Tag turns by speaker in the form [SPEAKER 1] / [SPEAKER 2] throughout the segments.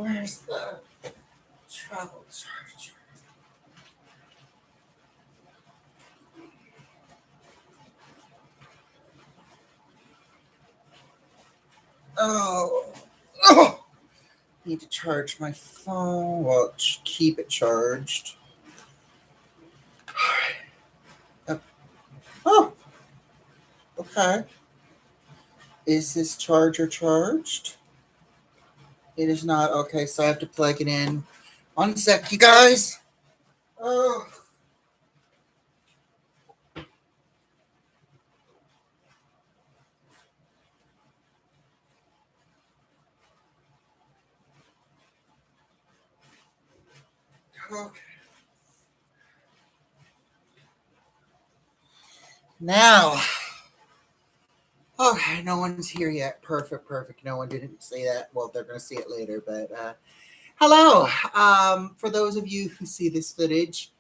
[SPEAKER 1] Where's the travel charger? Oh, oh, need to charge my phone. Well, keep it charged. Uh, Oh, okay. Is this charger charged? It is not. Okay, so I have to plug it in. One sec, you guys. Oh, okay. Now, okay, no one's here yet. Perfect, perfect. No one didn't say that. Well, they're going to see it later, but hello. For those of you who see this footage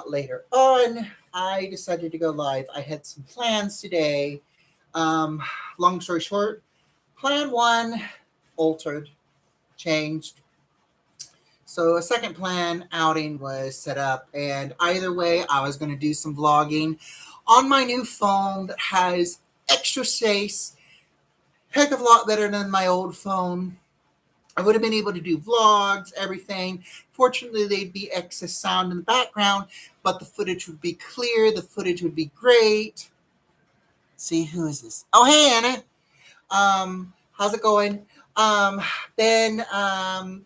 [SPEAKER 1] later on, I decided to go live. I had some plans today. Um, Long story short, plan one altered, changed. So a second plan outing was set up, and either way, I was going to do some vlogging on my new phone that has extra space, heck of a lot better than my old phone. I would have been able to do vlogs, everything. Fortunately, they'd be excess sound in the background, but the footage would be clear. The footage would be great. Let's see, who is this? Oh, hey, Anna. How's it going? Um, then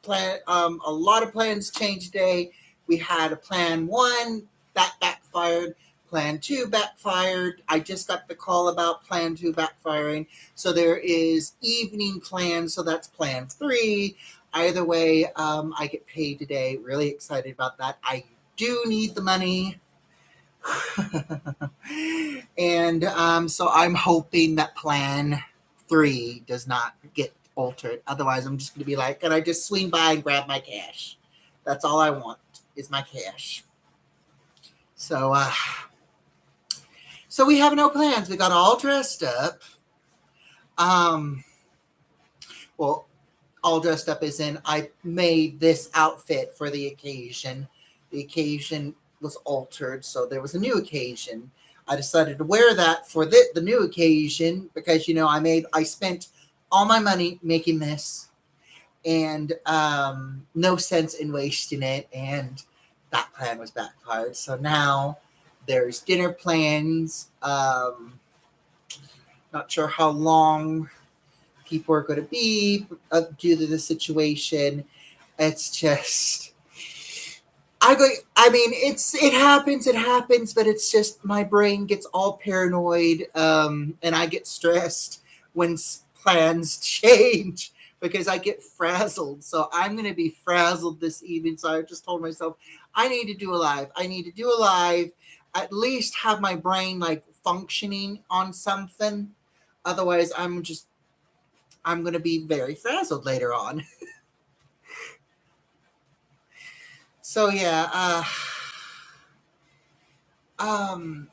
[SPEAKER 1] plan. A lot of plans changed today. We had a plan one that backfired. Plan two backfired. I just got the call about plan two backfiring. So there is evening plan. So that's plan three. Either way, I get paid today. Really excited about that. I do need the money. And so I'm hoping that plan three does not get altered. Otherwise, I'm just going to be like, can I just swing by and grab my cash? That's all I want is my cash. So, so we have no plans. We got all dressed up. Um, well, all dressed up as in I made this outfit for the occasion. The occasion was altered, so there was a new occasion. I decided to wear that for the new occasion because I spent all my money making this, and no sense in wasting it. And that plan was backfired. So now there's dinner plans. Not sure how long people are going to be due to the situation. It's just I go. I mean, it happens, but it's just my brain gets all paranoid, and I get stressed when plans change because I get frazzled. So I'm going to be frazzled this evening. So I just told myself I need to do a live. I need to do a live. At least have my brain like functioning on something. Otherwise, I'm going to be very frazzled later on. So yeah, um,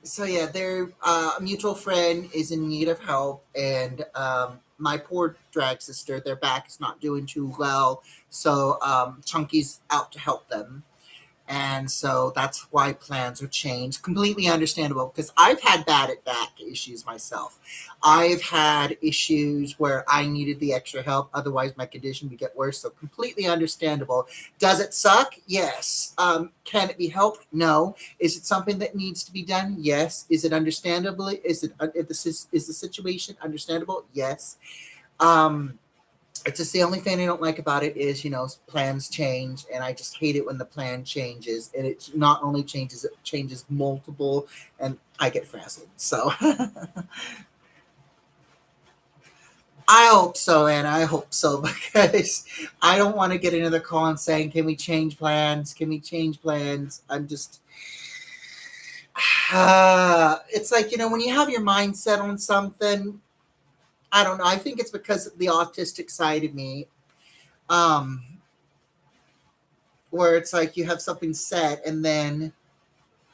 [SPEAKER 1] so yeah, their mutual friend is in need of help, and my poor drag sister, their back is not doing too well, so Chunky's out to help them. And so that's why plans are changed. Completely understandable because I've had bad at back issues myself. I've had issues where I needed the extra help, otherwise my condition would get worse. So completely understandable. Does it suck? Yes. Can it be helped? No. Is it something that needs to be done? Yes. Is it understandable? Is the situation understandable? Yes. Um, it's just the only thing I don't like about it is, plans change, and I just hate it when the plan changes, and it not only changes, it changes multiple, and I get frazzled. So I hope so, and I hope so because I don't want to get another call and saying, "Can we change plans? Can we change plans?" I'm just, it's like when you have your mind set on something. I don't know. I think it's because of the autistic side of me. Um, where it's like you have something set, and then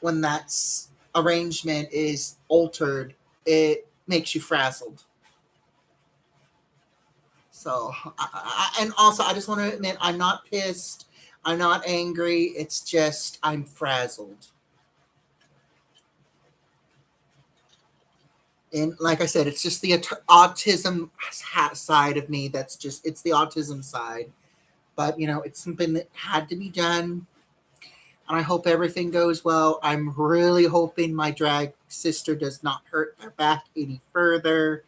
[SPEAKER 1] when that's arrangement is altered, it makes you frazzled. So, and also, I just want to admit, I'm not pissed. I'm not angry. It's just I'm frazzled. And like I said, it's just the autism side of me. That's just, it's the autism side. But, it's something that had to be done. And I hope everything goes well. I'm really hoping my drag sister does not hurt their back any further.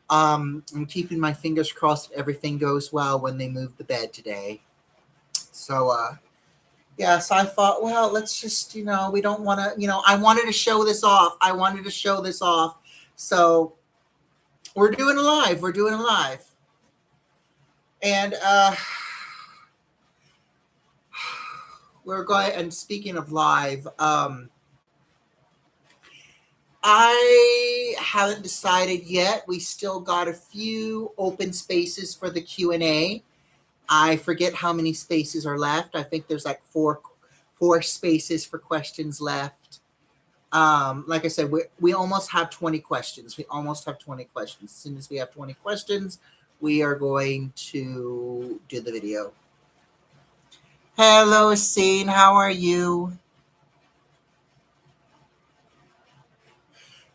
[SPEAKER 1] I'm keeping my fingers crossed everything goes well when they move the bed today. So, yeah, so I thought, well, let's just, we don't want to, I wanted to show this off. I wanted to show this off. So we're doing a live. We're doing a live. And we're going, and speaking of live, I haven't decided yet. We still got a few open spaces for the Q&A. I forget how many spaces are left. I think there's like four spaces for questions left. Like I said, we almost have 20 questions. We almost have 20 questions. As soon as we have 20 questions, we are going to do the video. Hello, Scene. How are you?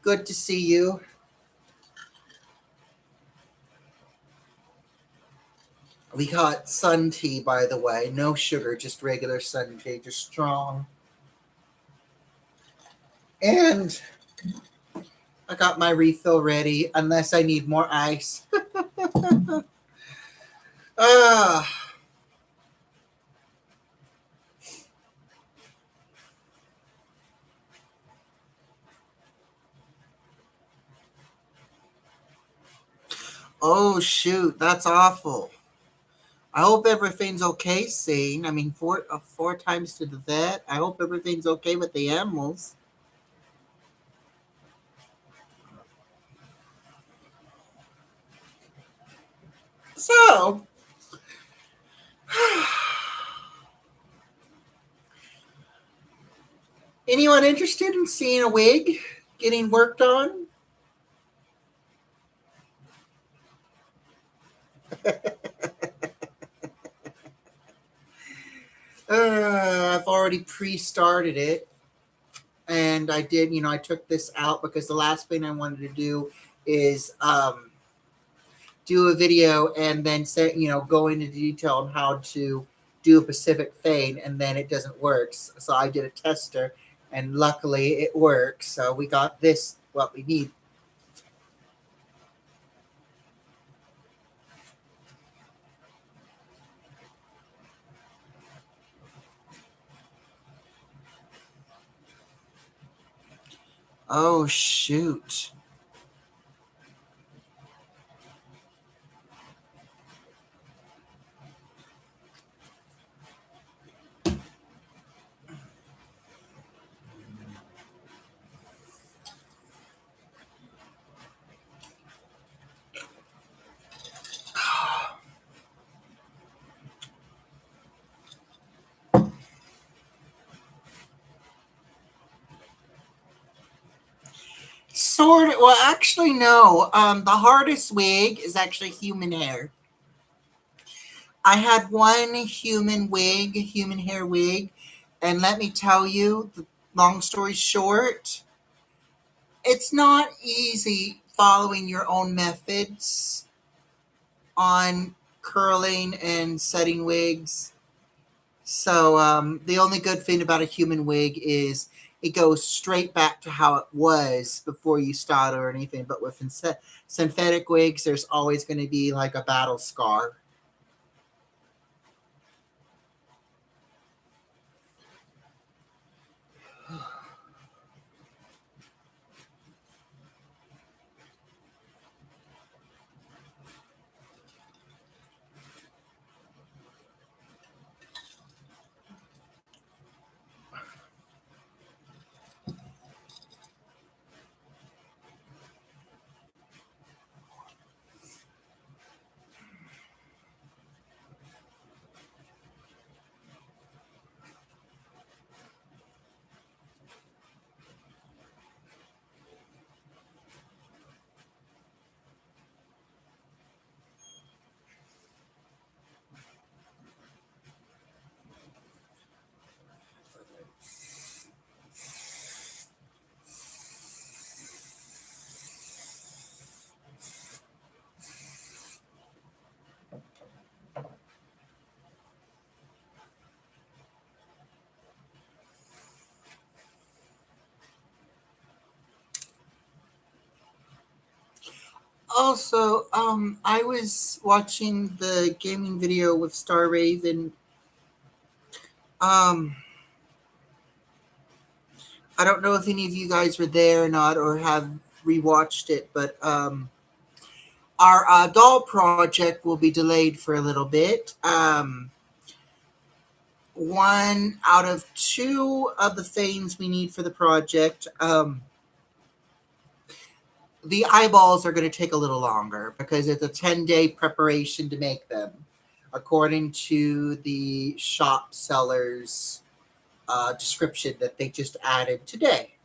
[SPEAKER 1] Good to see you. We got sun tea, by the way. No sugar, just regular sun tea, just strong. And I got my refill ready, unless I need more ice. Oh, shoot. That's awful. I hope everything's okay, Sane. I mean, four times to the vet. I hope everything's okay with the animals. So, anyone interested in seeing a wig getting worked on? I've already pre-started it, and I did. I took this out because the last thing I wanted to do is do a video and then say, go into detail on how to do a Pacific fade, and then it doesn't work. So I did a tester, and luckily it works. So we got this, what we need. Oh, shoot. Sort of. Well, actually, no. The hardest wig is actually human hair. I had one human hair wig, and let me tell you, the long story short, it's not easy following your own methods on curling and setting wigs. So the only good thing about a human wig is it goes straight back to how it was before you start or anything. But with synthetic wigs, there's always going to be like a battle scar. Also, I was watching the gaming video with Star Raven. Um, I don't know if any of you guys were there or not, or have rewatched it, but our doll project will be delayed for a little bit. One out of two of the things we need for the project, the eyeballs are going to take a little longer because it's a 10-day preparation to make them, according to the shop seller's description that they just added today.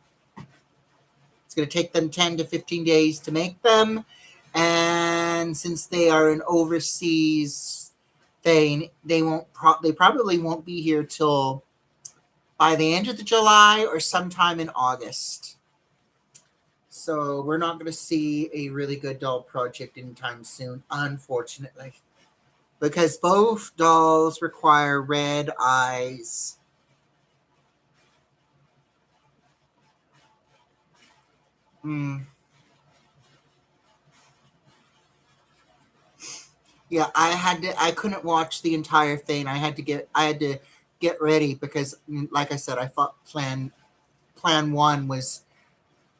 [SPEAKER 1] It's going to take them 10 to 15 days to make them. And since they are an overseas thing, they probably won't be here till by the end of the July or sometime in August. So we're not going to see a really good doll project anytime soon, unfortunately, because both dolls require red eyes. Yeah, I couldn't watch the entire thing. I had to get ready because, like I said, I thought plan one was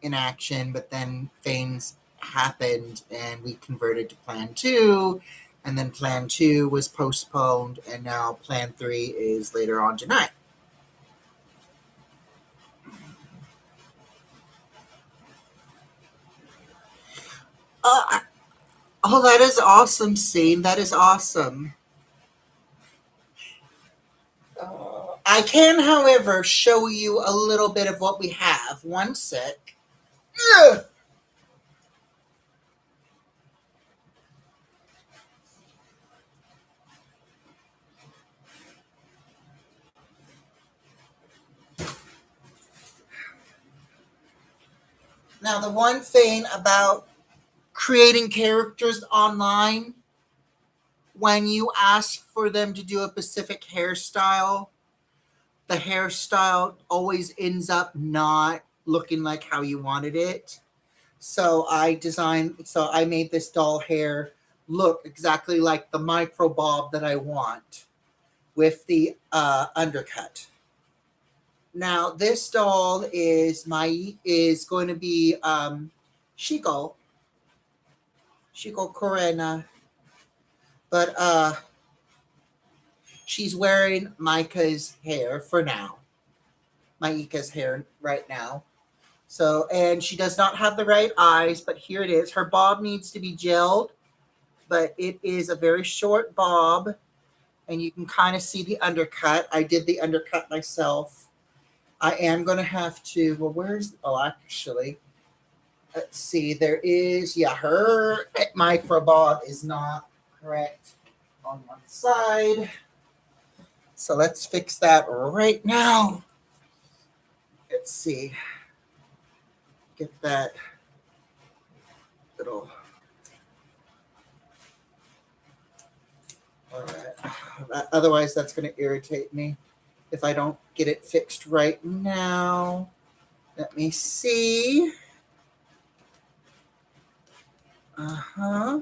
[SPEAKER 1] in action, but then things happened and we converted to plan two, and then plan two was postponed, and now plan three is later on tonight. Uh, oh, that is awesome, Scene. That is awesome. I can, however, show you a little bit of what we have. One sec. Ugh. Now, the one thing about creating characters online, when you ask for them to do a specific hairstyle, the hairstyle always ends up not looking like how you wanted it. So I made this doll hair look exactly like the micro bob that I want with the undercut. Now this doll is going to be Shiko Shiko Corena, but she's wearing Micah's hair for now. Maika's hair right now. So, and she does not have the right eyes, but here it is. Her bob needs to be gelled, but it is a very short bob, and you can kind of see the undercut. I did the undercut myself. I am going to have to, well, actually, let's see. There is, yeah, her micro bob is not correct on one side. So let's fix that right now. Let's see. Get that little. All right. Otherwise, that's going to irritate me if I don't get it fixed right now. Let me see. Uh-huh.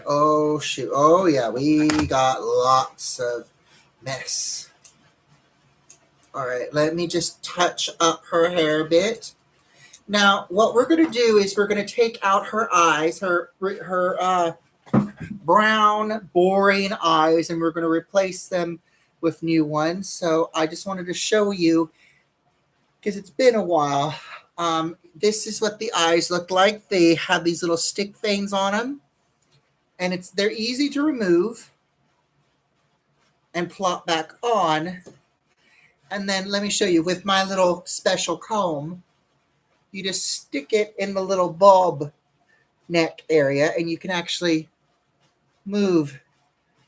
[SPEAKER 1] Oh, shoot. Oh, yeah. We got lots of mess. All right. Let me just touch up her hair a bit. Now, what we're going to do is we're going to take out her eyes, her brown, boring eyes, and we're going to replace them with new ones. So I just wanted to show you, because it's been a while. This is what the eyes look like. They have these little stick things on them, and they're easy to remove and plop back on. And then let me show you with my little special comb. You just stick it in the little bulb neck area, and you can actually move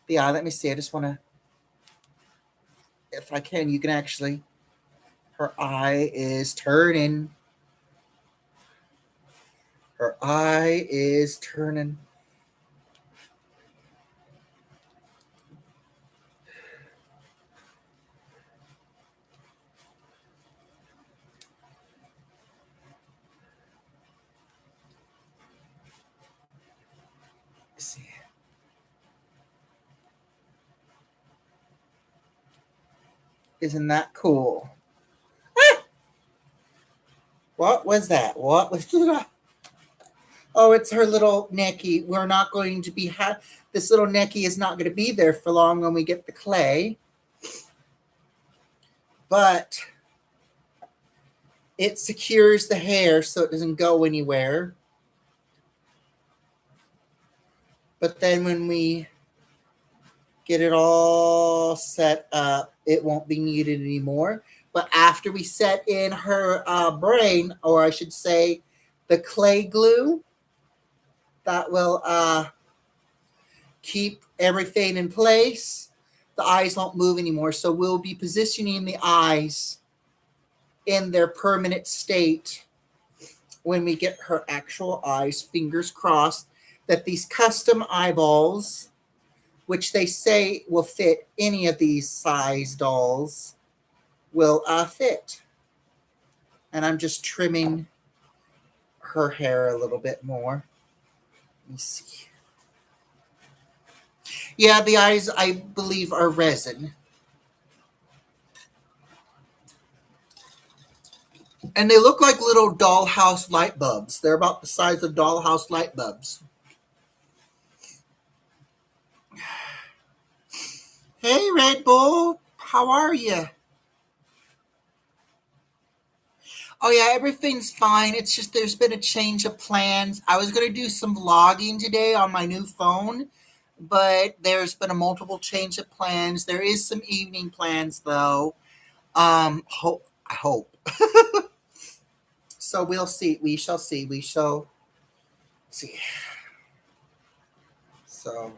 [SPEAKER 1] the eye. Let me see. I just want to, if I can, you can actually. Her eye is turning. Her eye is turning. see. Isn't that cool? Ah! What was that? What was that? Oh, it's her little necky. We're not going to be this little necky is not going to be there for long when we get the clay. But it secures the hair so it doesn't go anywhere. But then when we get it all set up, it won't be needed anymore. But after we set in her brain, or I should say the clay glue, that will keep everything in place. The eyes won't move anymore. So we'll be positioning the eyes in their permanent state when we get her actual eyes. Fingers crossed that these custom eyeballs, which they say will fit any of these size dolls, will fit. And I'm just trimming her hair a little bit more. Let me see. Yeah, the eyes, I believe, are resin. And they look like little dollhouse light bulbs. They're about the size of dollhouse light bulbs. Hey, Red Bull, how are you? Oh, yeah, everything's fine. It's just there's been a change of plans. I was going to do some vlogging today on my new phone, but there's been a multiple change of plans. There is some evening plans, though. I hope. So we'll see. We shall see. We shall see. So,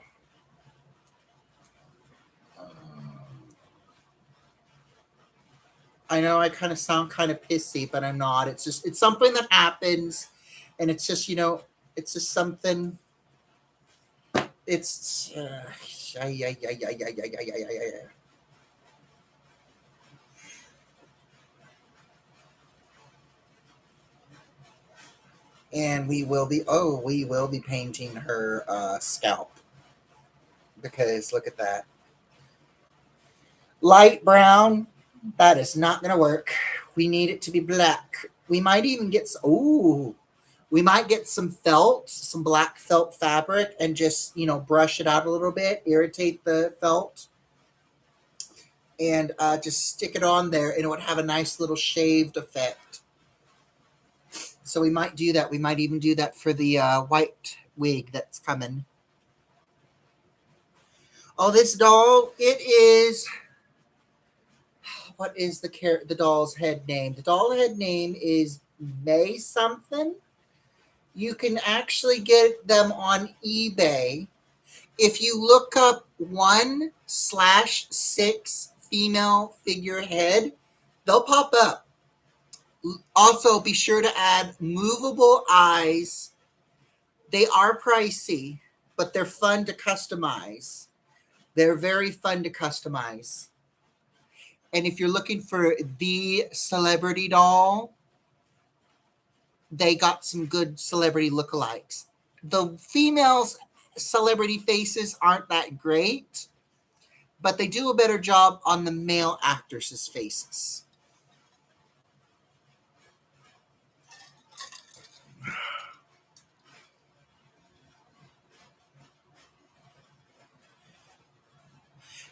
[SPEAKER 1] I know I kind of sound kind of pissy, but I'm not. It's just, it's something that happens. And it's just, it's just something. It's, and we will be painting her scalp, because look at that. Light brown, that is not going to work. We need it to be black. We might even get we might get some felt, some black felt fabric, and just, brush it out a little bit, irritate the felt, and just stick it on there, and it would have a nice little shaved effect. So we might do that. We might even do that for the white wig that's coming. Oh, this doll, it is, what is the doll's head name? The doll head name is May something. You can actually get them on eBay. If you look up 1/6 female figure head, they'll pop up. Also, be sure to add movable eyes. They are pricey, but they're fun to customize. They're very fun to customize. And if you're looking for the celebrity doll, they got some good celebrity lookalikes. The females' celebrity faces aren't that great, but they do a better job on the male actors' faces.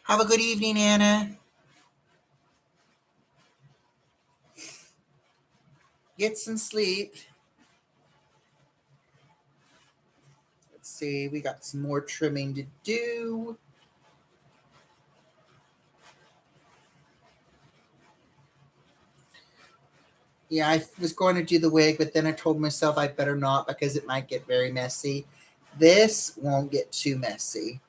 [SPEAKER 1] Have a good evening, Anna. Get some sleep. Let's see, we got some more trimming to do. Yeah, I was going to do the wig, but then I told myself I better not, because it might get very messy. This won't get too messy.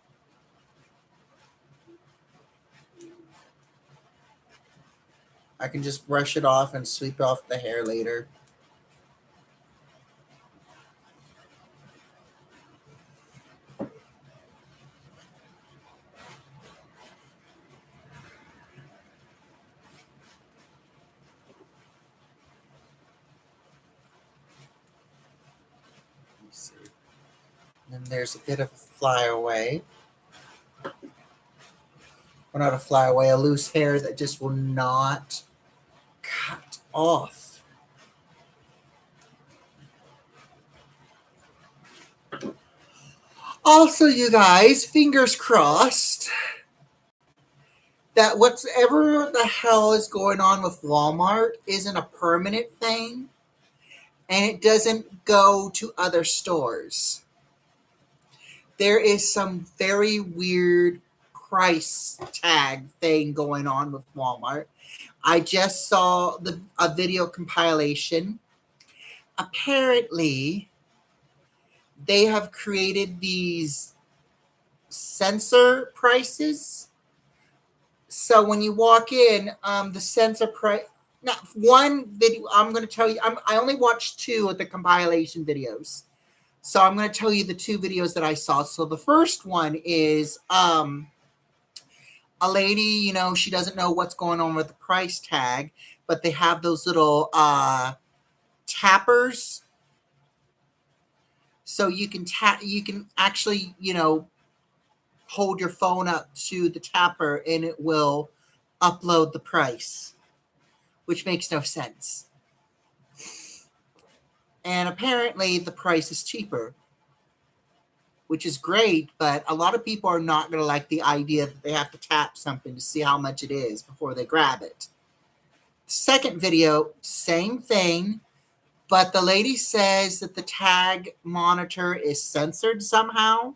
[SPEAKER 1] I can just brush it off and sweep off the hair later. Let me see. And there's a bit of a flyaway. Well, not a flyaway, a loose hair that just will not cut off. Also, you guys, fingers crossed that whatever the hell is going on with Walmart isn't a permanent thing and it doesn't go to other stores. There is some very weird price tag thing going on with Walmart. I just saw a video compilation. Apparently, they have created these sensor prices. So when you walk in, the sensor price. Now, one video I'm going to tell you. I only watched 2 of the compilation videos, so I'm going to tell you the 2 videos that I saw. So the first one is a lady. She doesn't know what's going on with the price tag, but they have those little tappers, so you can tap. You can actually, hold your phone up to the tapper, and it will upload the price, which makes no sense. And apparently the price is cheaper, which is great, but a lot of people are not going to like the idea that they have to tap something to see how much it is before they grab it. Second video, same thing, but the lady says that the tag monitor is censored somehow.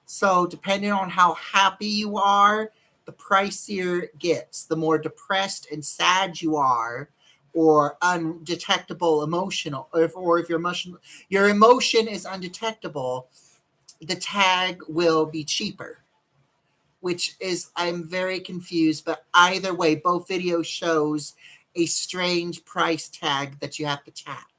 [SPEAKER 1] So depending on how happy you are, the pricier it gets. The more depressed and sad you are, or undetectable emotional, or if your emotion is undetectable, the tag will be cheaper. Which is, I'm very confused, but either way, both videos shows a strange price tag that you have to tap.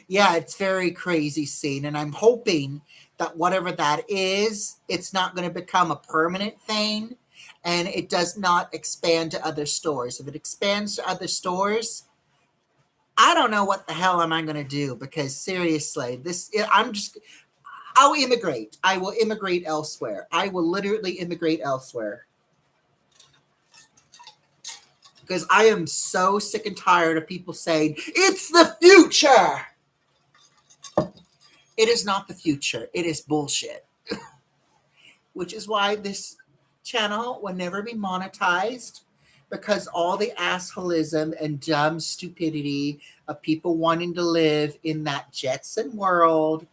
[SPEAKER 1] Yeah, it's very crazy scene, and I'm hoping that whatever that is, it's not going to become a permanent thing, and it does not expand to other stores. If it expands to other stores, I don't know what the hell am I going to do, because seriously, I'll immigrate. I will immigrate elsewhere. I will literally immigrate elsewhere. Because I am so sick and tired of people saying, it's the future. It is not the future. It is bullshit. Which is why this channel will never be monetized, because all the assholism and dumb stupidity of people wanting to live in that Jetson world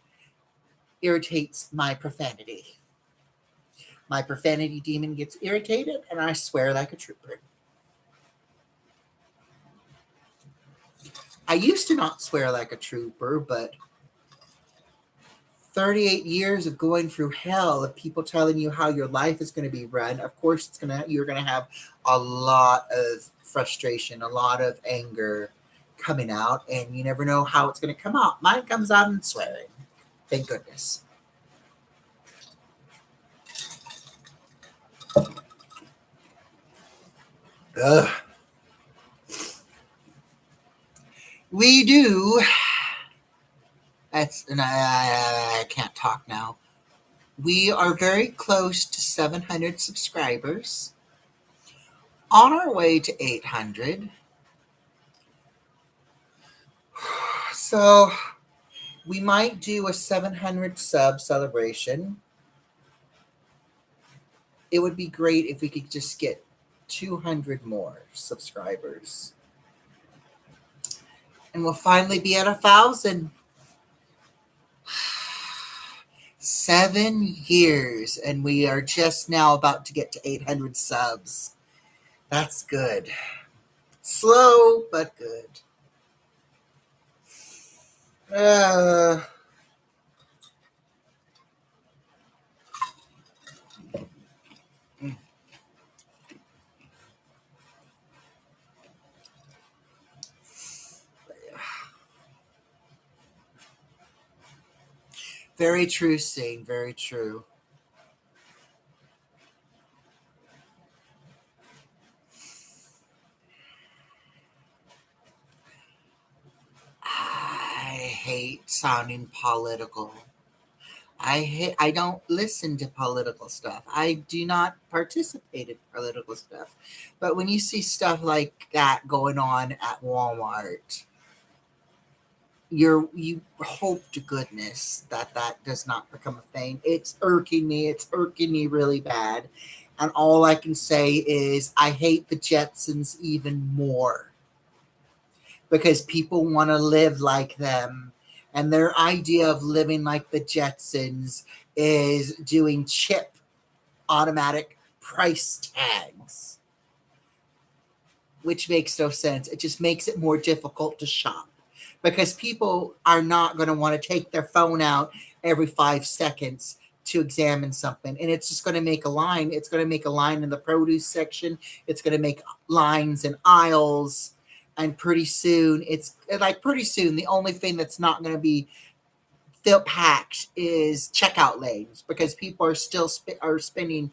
[SPEAKER 1] irritates my profanity. My profanity demon gets irritated, and I swear like a trooper. I used to not swear like a trooper, but 38 years of going through hell of people telling you how your life is going to be run, of course you're going to have a lot of frustration, a lot of anger coming out, and you never know how it's going to come out. Mine comes out in swearing. Thank goodness. Ugh. We do. And I can't talk now. We are very close to 700 subscribers. On our way to 800. So we might do a 700 sub celebration. It would be great if we could just get 200 more subscribers. And we'll finally be at 1,000. 7 years, and we are just now about to get to 800 subs. That's good. Slow, but good. Very true, Sing. Very true. hate sounding political. I don't listen to political stuff. I do not participate in political stuff. But when you see stuff like that going on at Walmart, you hope to goodness that that does not become a thing. It's irking me. It's irking me really bad. And all I can say is I hate the Jetsons even more because people want to live like them. And their idea of living like the Jetsons is doing chip automatic price tags, which makes no sense. It just makes it more difficult to shop because people are not going to want to take their phone out every 5 seconds to examine something. And it's just going to make a line. It's going to make a line in the produce section. It's going to make lines in aisles. And pretty soon, the only thing that's not going to be packed is checkout lanes because people are still spending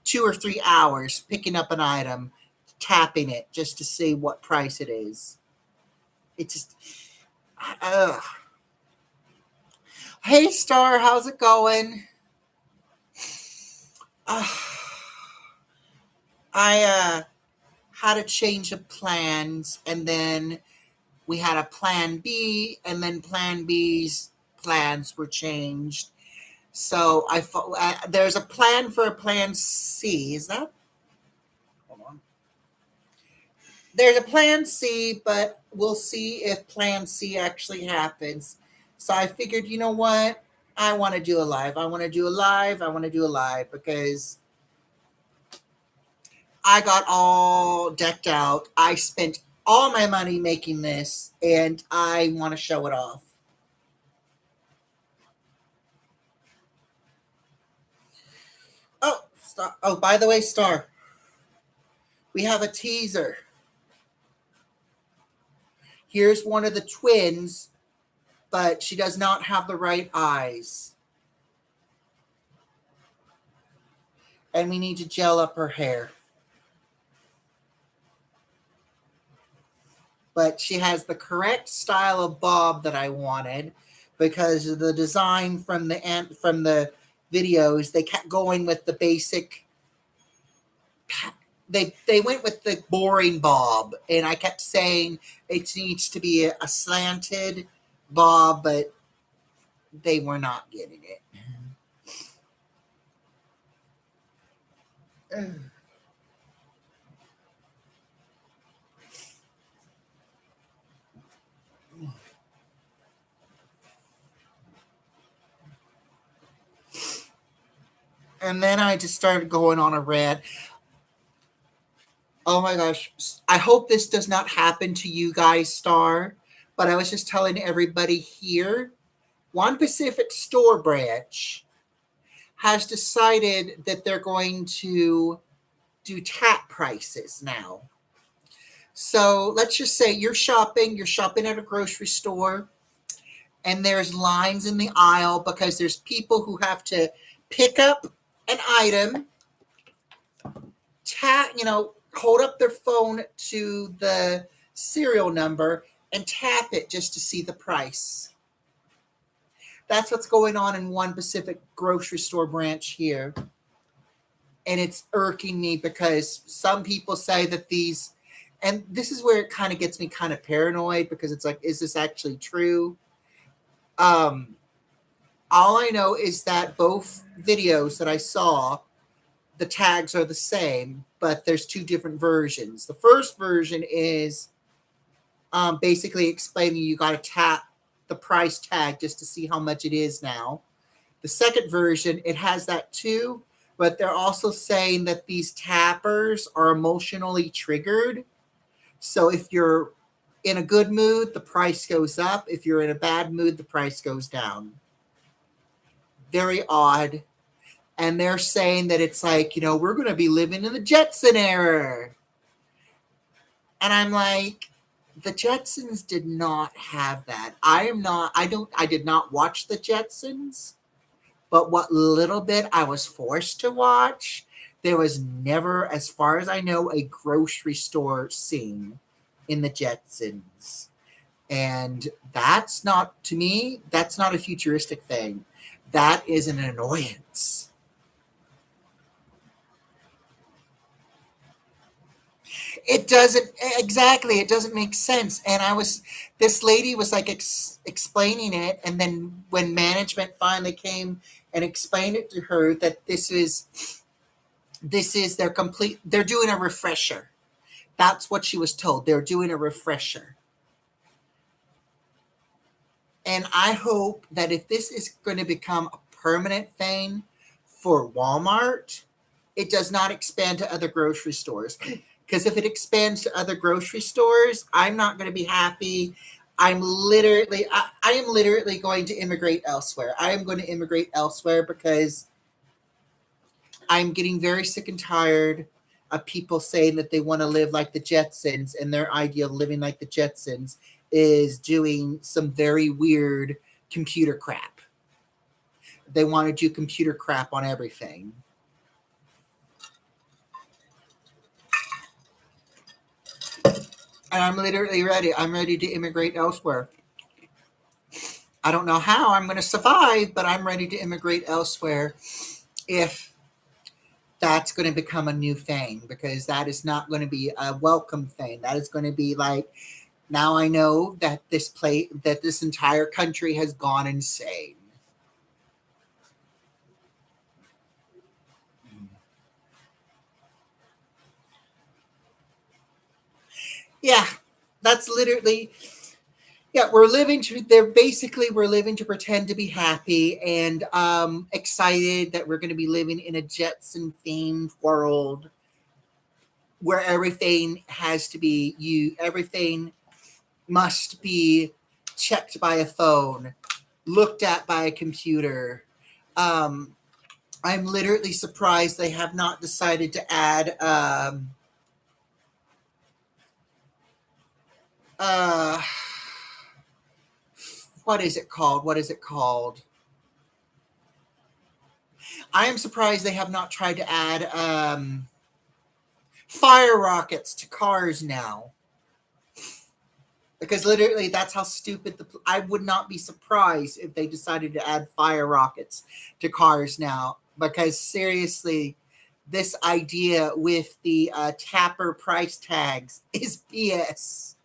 [SPEAKER 1] 2 or 3 hours picking up an item, tapping it just to see what price it is. It just, hey Star, how's it going? I had a change of plans, and then we had a plan B, and then plan B's plans were changed. So there's a plan for a plan C. Is that? Hold on. There's a plan C, but we'll see if plan C actually happens. So I figured, you know what? I want to do a live. I want to do a live because I got all decked out. I spent all my money making this, and I want to show it off. Oh, Star. Oh, by the way, Star, we have a teaser. Here's one of the twins, but she does not have the right eyes. And we need to gel up her hair. But she has the correct style of bob that I wanted because of the design from the videos. They kept going with the basic. They went with the boring bob, and I kept saying it needs to be a slanted bob, but they were not getting it. And then I just started going on a rant. Oh my gosh. I hope this does not happen to you guys, Star. But I was just telling everybody here, One Pacific store branch has decided that they're going to do tap prices now. So let's just say you're shopping at a grocery store, and there's lines in the aisle because there's people who have to pick up an item, hold up their phone to the serial number and tap it just to see the price. That's what's going on in One Pacific grocery store branch here. And it's irking me because some people say that and this is where it kind of gets me kind of paranoid because it's like, is this actually true? All I know is that both videos that I saw, the tags are the same, but there's two different versions. The first version is basically explaining you got to tap the price tag just to see how much it is now. The second version, it has that too, but they're also saying that these tappers are emotionally triggered. So if you're in a good mood, the price goes up. If you're in a bad mood, the price goes down. Very odd. And they're saying that it's like, we're going to be living in the Jetson era. And I'm like, the Jetsons did not have that. I did not watch the Jetsons, but what little bit I was forced to watch, there was never, as far as I know, a grocery store scene in the Jetsons. And that's not, to me, that's not a futuristic thing. That is an annoyance. It doesn't, exactly, it doesn't make sense. And this lady was like explaining it. And then when management finally came and explained it to her that this is they're doing a refresher. That's what she was told. They're doing a refresher. And I hope that if this is going to become a permanent thing for Walmart, it does not expand to other grocery stores. Because if it expands to other grocery stores, I'm not going to be happy. I am literally going to immigrate elsewhere. I am going to immigrate elsewhere because I'm getting very sick and tired of people saying that they want to live like the Jetsons, and their idea of living like the Jetsons is doing some very weird computer crap. They want to do computer crap on everything. And I'm literally ready. I'm ready to immigrate elsewhere. I don't know how I'm going to survive, but I'm ready to immigrate elsewhere if that's going to become a new thing, because that is not going to be a welcome thing. That is going to be like, now I know that this entire country has gone insane. Yeah, that's literally, yeah, we're living to pretend to be happy and excited that we're going to be living in a Jetson themed world where everything must be checked by a phone, looked at by a computer. Um, I'm literally surprised they have not decided to add uh, what is it called? What is it called? I am surprised they have not tried to add fire rockets to cars now. Because literally, that's how stupid I would not be surprised if they decided to add fire rockets to cars now. Because seriously, this idea with the tapper price tags is BS.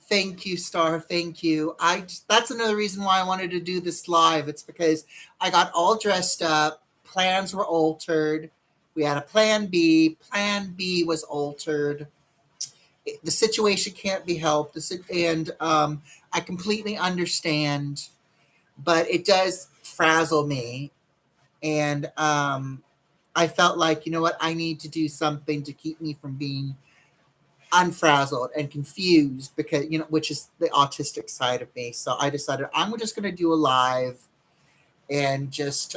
[SPEAKER 1] Thank you, Star. Thank you. That's another reason why I wanted to do this live. It's because I got all dressed up. Plans were altered. We had a plan B. Plan B was altered. The situation can't be helped. And I completely understand, but it does frazzle me. And I felt like, you know what, I need to do something to keep me from being unfrazzled and confused, because, which is the autistic side of me. So I decided I'm just going to do a live and just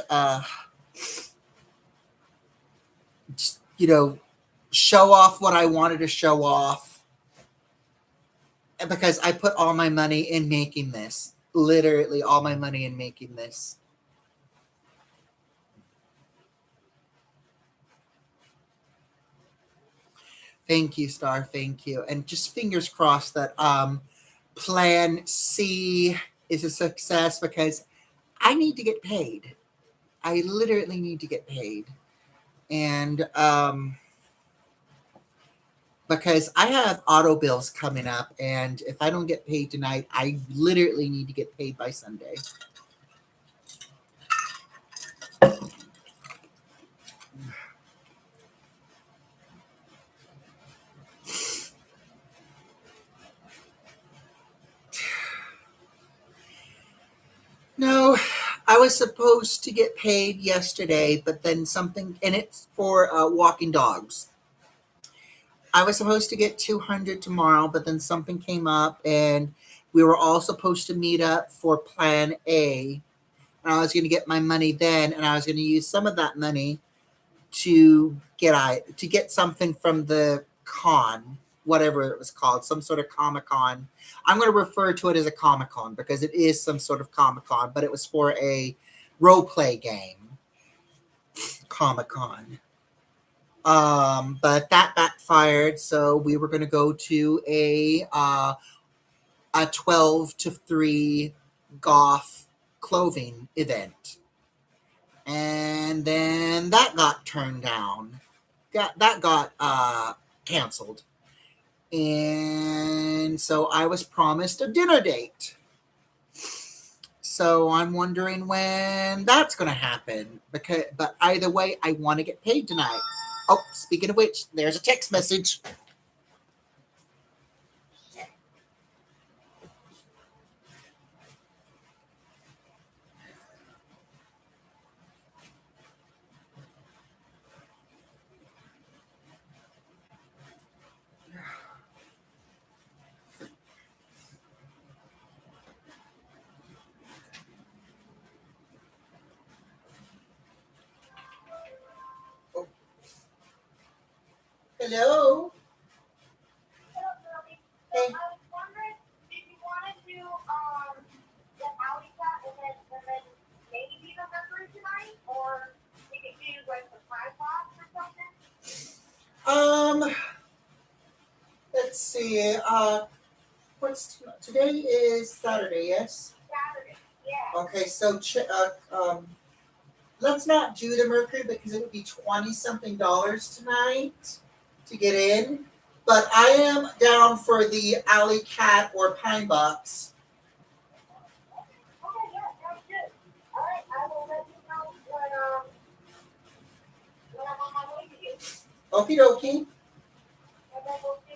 [SPEAKER 1] show off what I wanted to show off, because I put all my money in making this. Literally all my money in making this. Thank you, Star. Thank you. And just fingers crossed that Plan C is a success, because I need to get paid. I literally need to get paid. And because I have auto bills coming up, and if I don't get paid tonight, I literally need to get paid by Sunday. No, I was supposed to get paid yesterday, but then something, and it's for walking dogs. I was supposed to get 200 tomorrow, but then something came up, and we were all supposed to meet up for Plan A. And I was going to get my money then, and I was going to use some of that money to get something from the con, whatever it was called, some sort of Comic Con. I'm going to refer to it as a Comic Con because it is some sort of Comic Con, but it was for a role play game. Comic Con. But that backfired. So we were going to go to a 12 to 3 golf clothing event. And then that got turned down. That got canceled. And so I was promised a dinner date. So I'm wondering when that's going to happen. But either way, I want to get paid tonight. Oh, speaking of which, there's a text message. Oh. Hello. Hey.
[SPEAKER 2] I was wondering, did you want to do the alley cat and then maybe the Mercury tonight, or we could do like the 5 o'clock or something?
[SPEAKER 1] Let's see. Today is Saturday, yes?
[SPEAKER 2] Saturday, yeah.
[SPEAKER 1] Okay, so let's not do the Mercury because it would be 20 something dollars tonight to get in. But I am down for the Alley Cat or Pine Box.
[SPEAKER 2] Okay, yeah, sounds good. All right, I will let you know when I'm on my way to you.
[SPEAKER 1] Okie dokie.
[SPEAKER 2] And then we'll do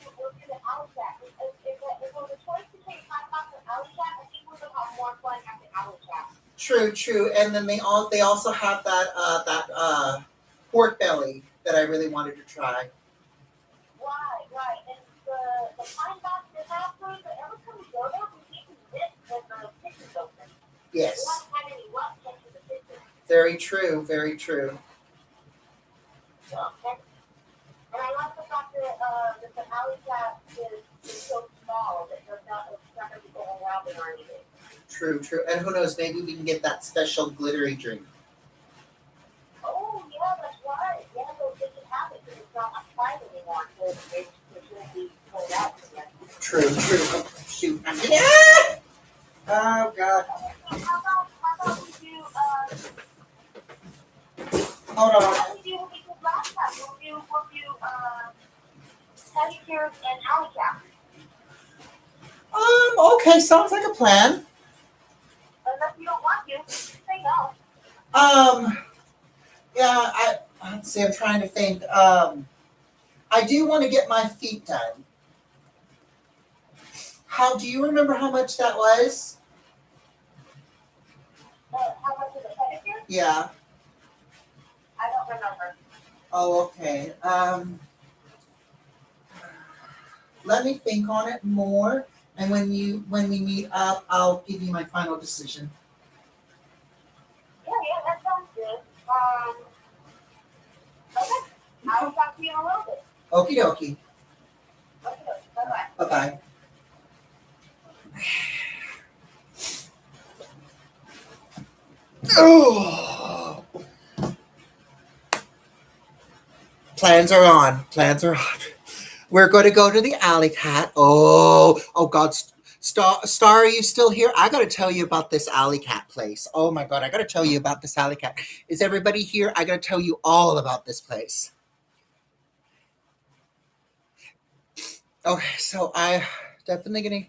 [SPEAKER 2] the alley cat. If it was a choice between 5 o'clock or alley cat, I think we're gonna have more fun at the alley cat.
[SPEAKER 1] True. And then they also have that pork belly that I really wanted to try.
[SPEAKER 2] Right. And the pine box is after, but every time we go there, we need to sit when the kitchen's open. We
[SPEAKER 1] Yes.
[SPEAKER 2] haven't had any luck into the kitchen.
[SPEAKER 1] Very true.
[SPEAKER 2] So, and I like the fact that the alley cat is so small that it's not going to be going around it or anything.
[SPEAKER 1] True. And who knows, maybe we can get that special glittery drink.
[SPEAKER 2] Oh, yeah, that's right. Yeah, so they can have it because it's not like fine anymore. So it shouldn't be pulled out again.
[SPEAKER 1] True. Oh, shoot. Yeah! Oh, God.
[SPEAKER 2] So how about we do,
[SPEAKER 1] Hold on.
[SPEAKER 2] how about we do what we did last time? We'll do pedicures and alley cat.
[SPEAKER 1] Okay, sounds like a plan.
[SPEAKER 2] Unless you don't want to, say no.
[SPEAKER 1] Yeah, let's see, I'm trying to think. I do want to get my feet done. Do you remember how much that was?
[SPEAKER 2] How much is a pedicure?
[SPEAKER 1] Yeah.
[SPEAKER 2] I don't remember.
[SPEAKER 1] Oh, okay. Let me think on it more, and when we meet up, I'll give you my final decision.
[SPEAKER 2] Yeah, that sounds good. Okay. I'll talk to you in a little bit.
[SPEAKER 1] Okie dokie.
[SPEAKER 2] Okay, bye-bye.
[SPEAKER 1] Bye-bye. Oh. Plans are on. We're going to go to the Alley Cat. Oh God. Star, are you still here? I got to tell you about this Alley Cat place. Oh my God. I got to tell you about this Alley Cat. Is everybody here? I got to tell you all about this place. Okay. So I definitely going to.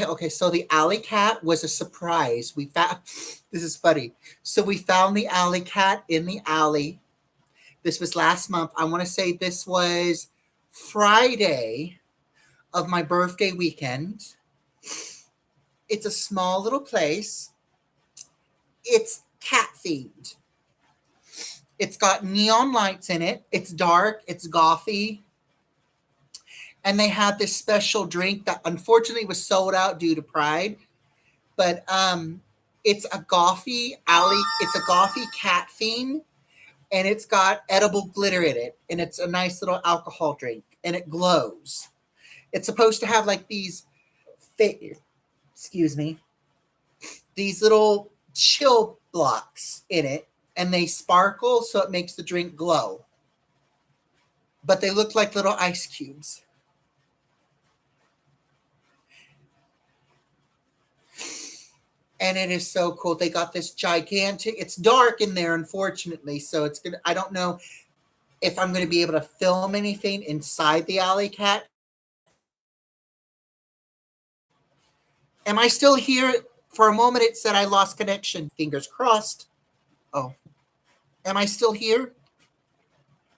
[SPEAKER 1] Okay. So the Alley Cat was a surprise. We found, this is funny. So we found the Alley Cat in the alley. This was last month. I want to say this was Friday of my birthday weekend. It's a small little place. It's cat themed. It's got neon lights in it. It's dark. It's gothy. And they had this special drink that unfortunately was sold out due to Pride. But it's a gothy alley. It's a gothy cat theme. And it's got edible glitter in it. And it's a nice little alcohol drink. And it glows. It's supposed to have like these, these little chill blocks in it. And they sparkle, so it makes the drink glow. but they look like little ice cubes. And it is so cool. They got this gigantic, it's dark in there, unfortunately. So it's gonna, I don't know if I'm gonna be able to film anything inside the alley cat. Am I still here? For a moment it said I lost connection. Fingers crossed. Oh. Am I still here?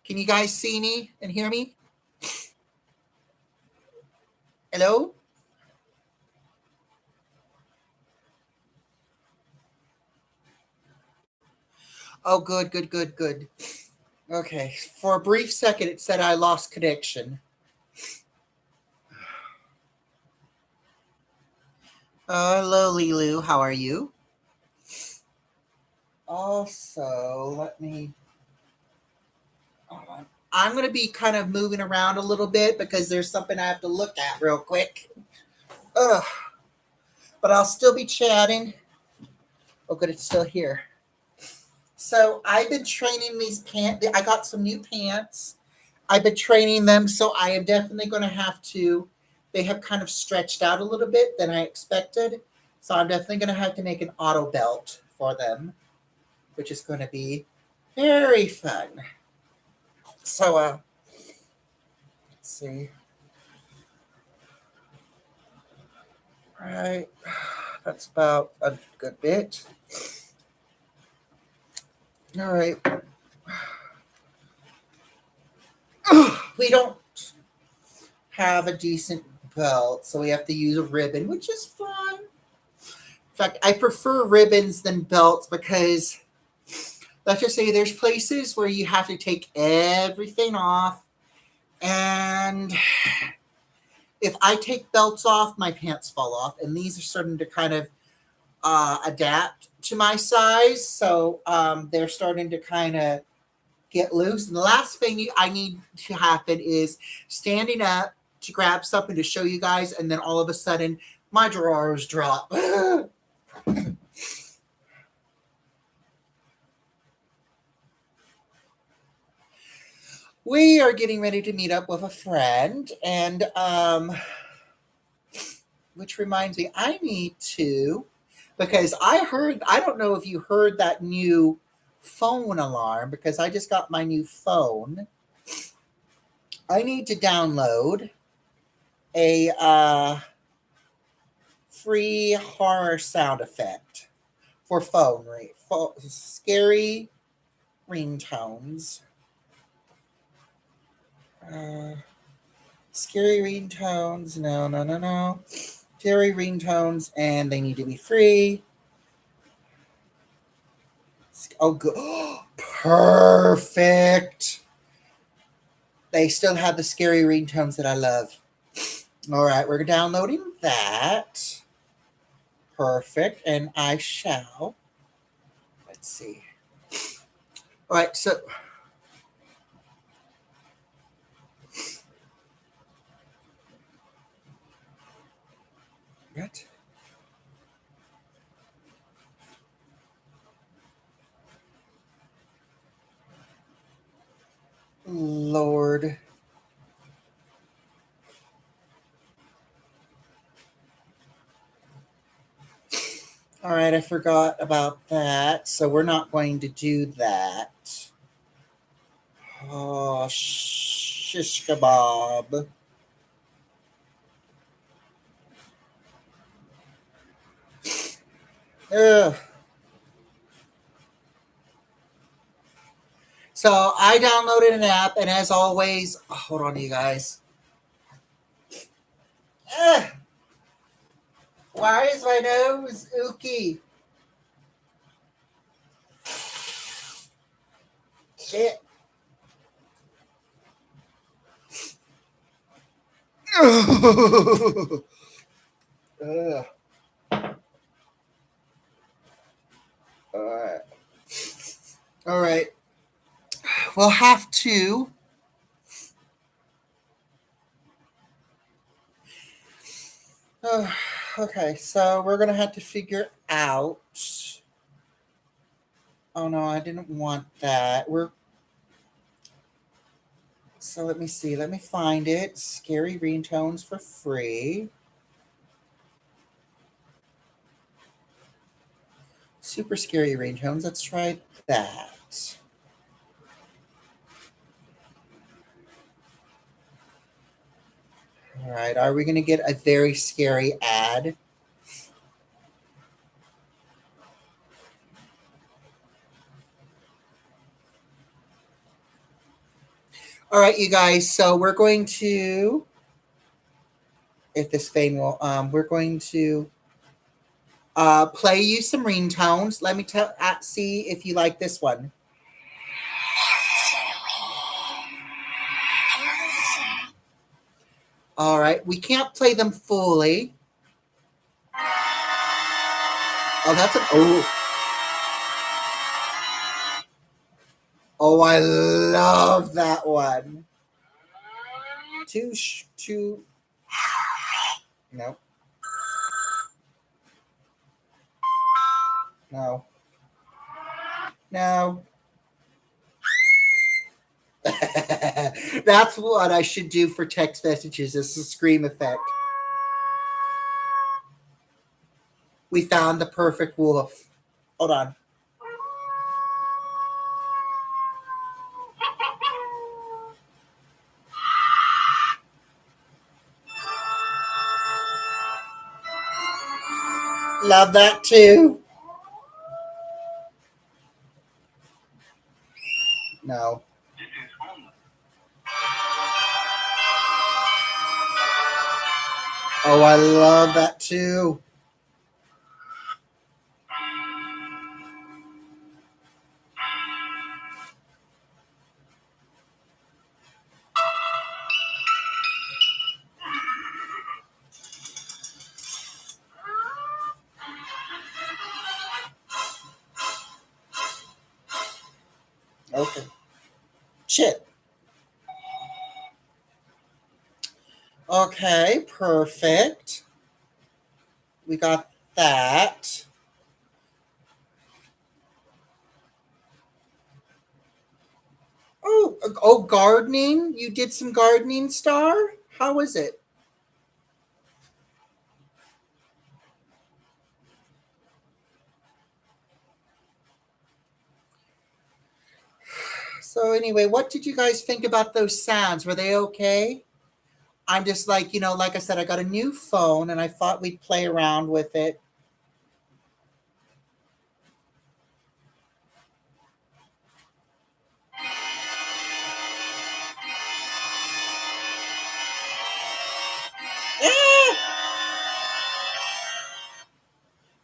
[SPEAKER 1] Can you guys see me and hear me? Hello? Oh, good, good, good, good. Okay. For a brief second, it said I lost connection. Hello, Lilu. How are you? Also, let me. I'm going to be kind of moving around a little bit because there's something I have to look at real quick. Ugh. But I'll still be chatting. Oh, good, it's still here. So I've been training these pants. I got some new pants. I've been training them, so I am definitely going to have to. They have kind of stretched out a little bit than I expected. So I'm definitely going to have to make an auto belt for them, which is going to be very fun. So, let's see. All right. That's about a good bit. All right. We don't have a decent belt, so we have to use a ribbon, which is fun. In fact, I prefer ribbons than belts because let's just say there's places where you have to take everything off, and if I take belts off, my pants fall off, and these are starting to kind of adapt to my size, so they're starting to kind of get loose. And the last thing I need to happen is standing up to grab something to show you guys, and then all of a sudden my drawers drop. We are getting ready to meet up with a friend, and which reminds me, I need to, because I don't know if you heard that new phone alarm, because I just got my new phone. I need to download a free horror sound effect for phone, scary ringtones. Scary ringtones. No, no, no, no. Scary ringtones, and they need to be free. Oh, good. Perfect. They still have the scary ringtones that I love. All right, we're downloading that. Perfect. And I shall. Let's see. All right, so. What? Lord. All right, I forgot about that. So we're not going to do that. Oh, shish kebab. Ugh. So I downloaded an app, and as always, hold on, you guys. Ugh. Why is my nose ooky? Shit. Ugh. All right. All right. We'll have to. Okay, so we're gonna have to figure out. Oh no, I didn't want that. So let me see. Let me find it. Scary ringtones for free. Super scary ringtones. Let's try that. All right. Are we going to get a very scary ad? All right, you guys. So we're going to, if this thing will, we're going to play you some ringtones. Let me see if you like this one. All right, we can't play them fully. Oh, that's an Oh, I love that one. Two. No. No. No. That's what I should do for text messages. It's a scream effect. We found the perfect wolf. Hold on. Love that too. No. Oh, I love that too. Okay. Shit. Okay, perfect. We got that. Oh, gardening? You did some gardening, Star? How was it? So anyway, what did you guys think about those sounds? Were they okay? I'm just like, like I said, I got a new phone and I thought we'd play around with it. Ah!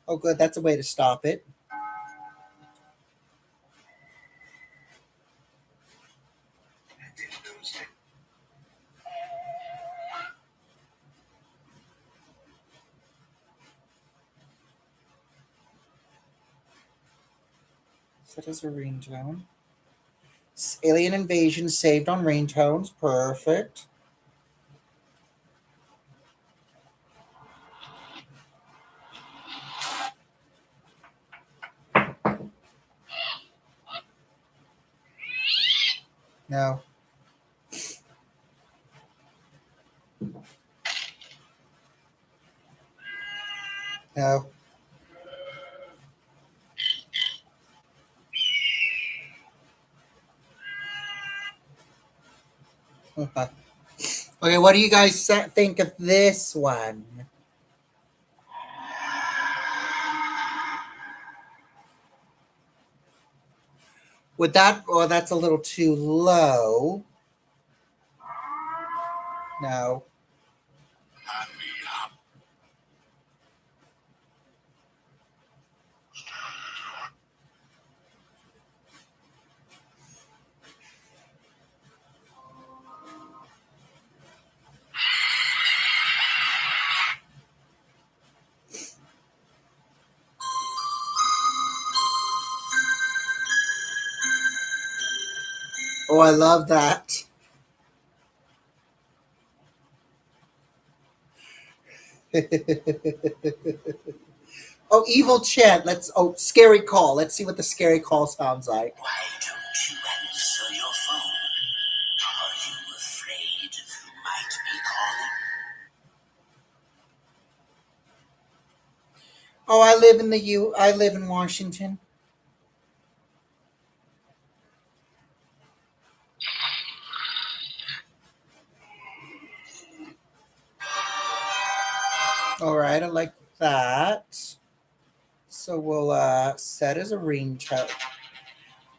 [SPEAKER 1] Oh, good. That's a way to stop it. Set as a ringtone. Alien Invasion saved on ringtones. Perfect. No. No. Okay, what do you guys think of this one? Would that, or that's a little too low? No. Oh, I love that. Oh, evil chant. Scary call. Let's see what the scary call sounds like.
[SPEAKER 3] Why don't you answer your phone? Are you
[SPEAKER 1] Oh, I live in Washington. All right, I like that. So we'll set as a ringtone.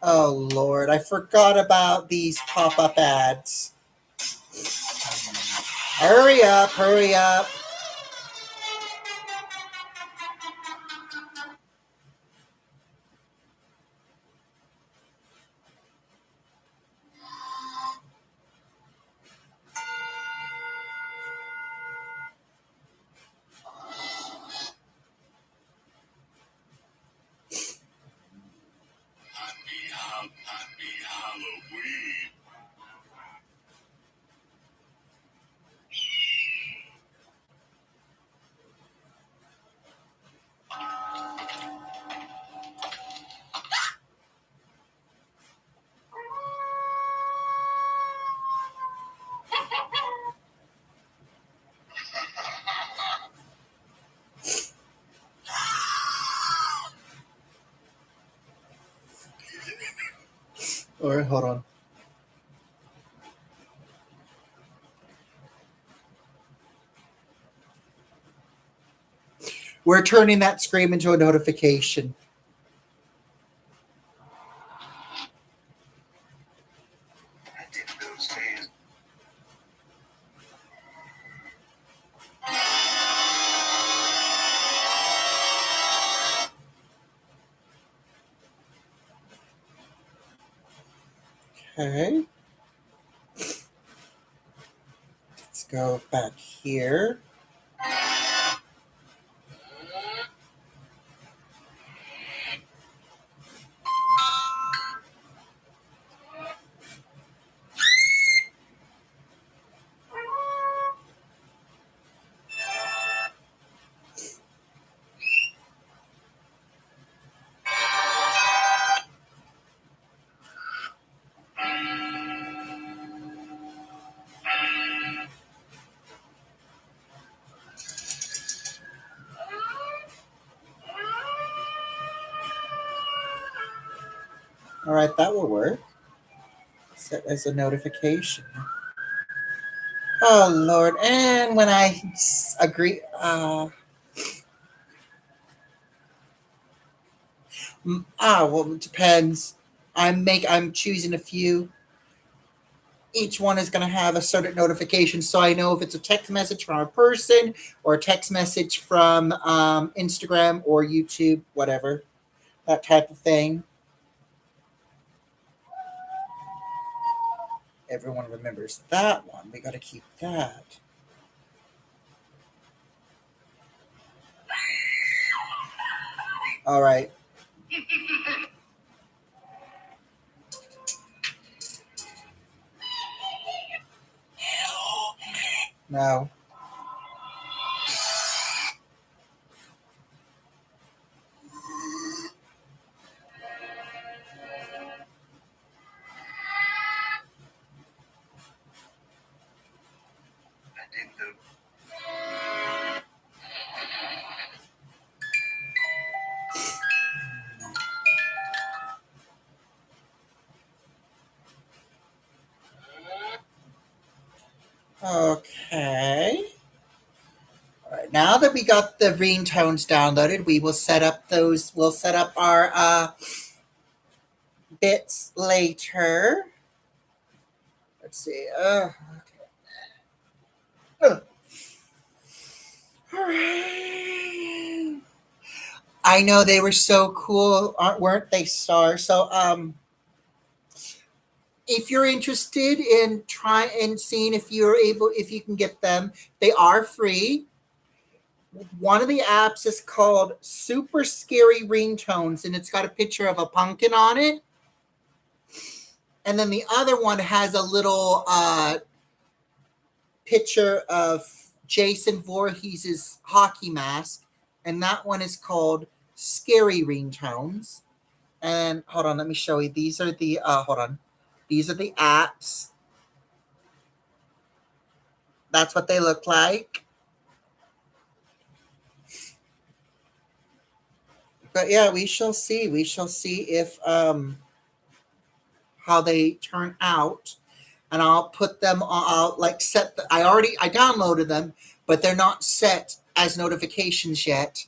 [SPEAKER 1] Oh Lord, I forgot about these pop-up ads. Hurry up, hurry up.
[SPEAKER 3] Happy Halloween.
[SPEAKER 1] All right, hold on. We're turning that scream into a notification.
[SPEAKER 3] I did those days.
[SPEAKER 1] Okay. Let's go back here. All right, that will work. Set as a notification. Oh Lord! And when I agree, well, it depends. I'm choosing a few. Each one is going to have a certain notification, so I know if it's a text message from a person or a text message from Instagram or YouTube, whatever, that type of thing. Everyone remembers that one. We got to keep that. All right. No.
[SPEAKER 3] I did those.
[SPEAKER 1] Okay. All right. Now that we got the ringtones downloaded, we will set up those. We'll set up our bits later. Let's see. Uh. All right. I know they were so cool, weren't they, Star? So, if you're interested in trying and seeing if you're able, if you can get them, they are free. One of the apps is called Super Scary Ringtones, and it's got a picture of a pumpkin on it. And then the other one has a little picture of Jason Voorhees' hockey mask, and that one is called Scary Ringtones. And hold on, let me show you. These are the hold on. These are the apps. That's what they look like. But yeah, we shall see. We shall see if how they turn out, and I'll put them. I'll like set. I downloaded them, but they're not set as notifications yet.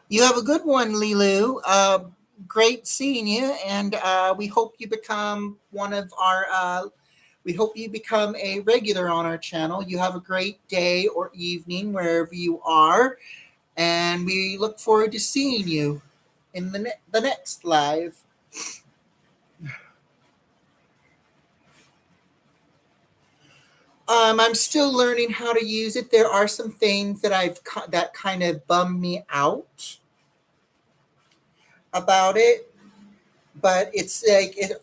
[SPEAKER 1] You have a good one, Lilu. Great seeing you, and we hope you become one of our. We hope you become a regular on our channel. You have a great day or evening wherever you are, and we look forward to seeing you in the next live. I'm still learning how to use it. There are some things that that kind of bum me out about it, but it's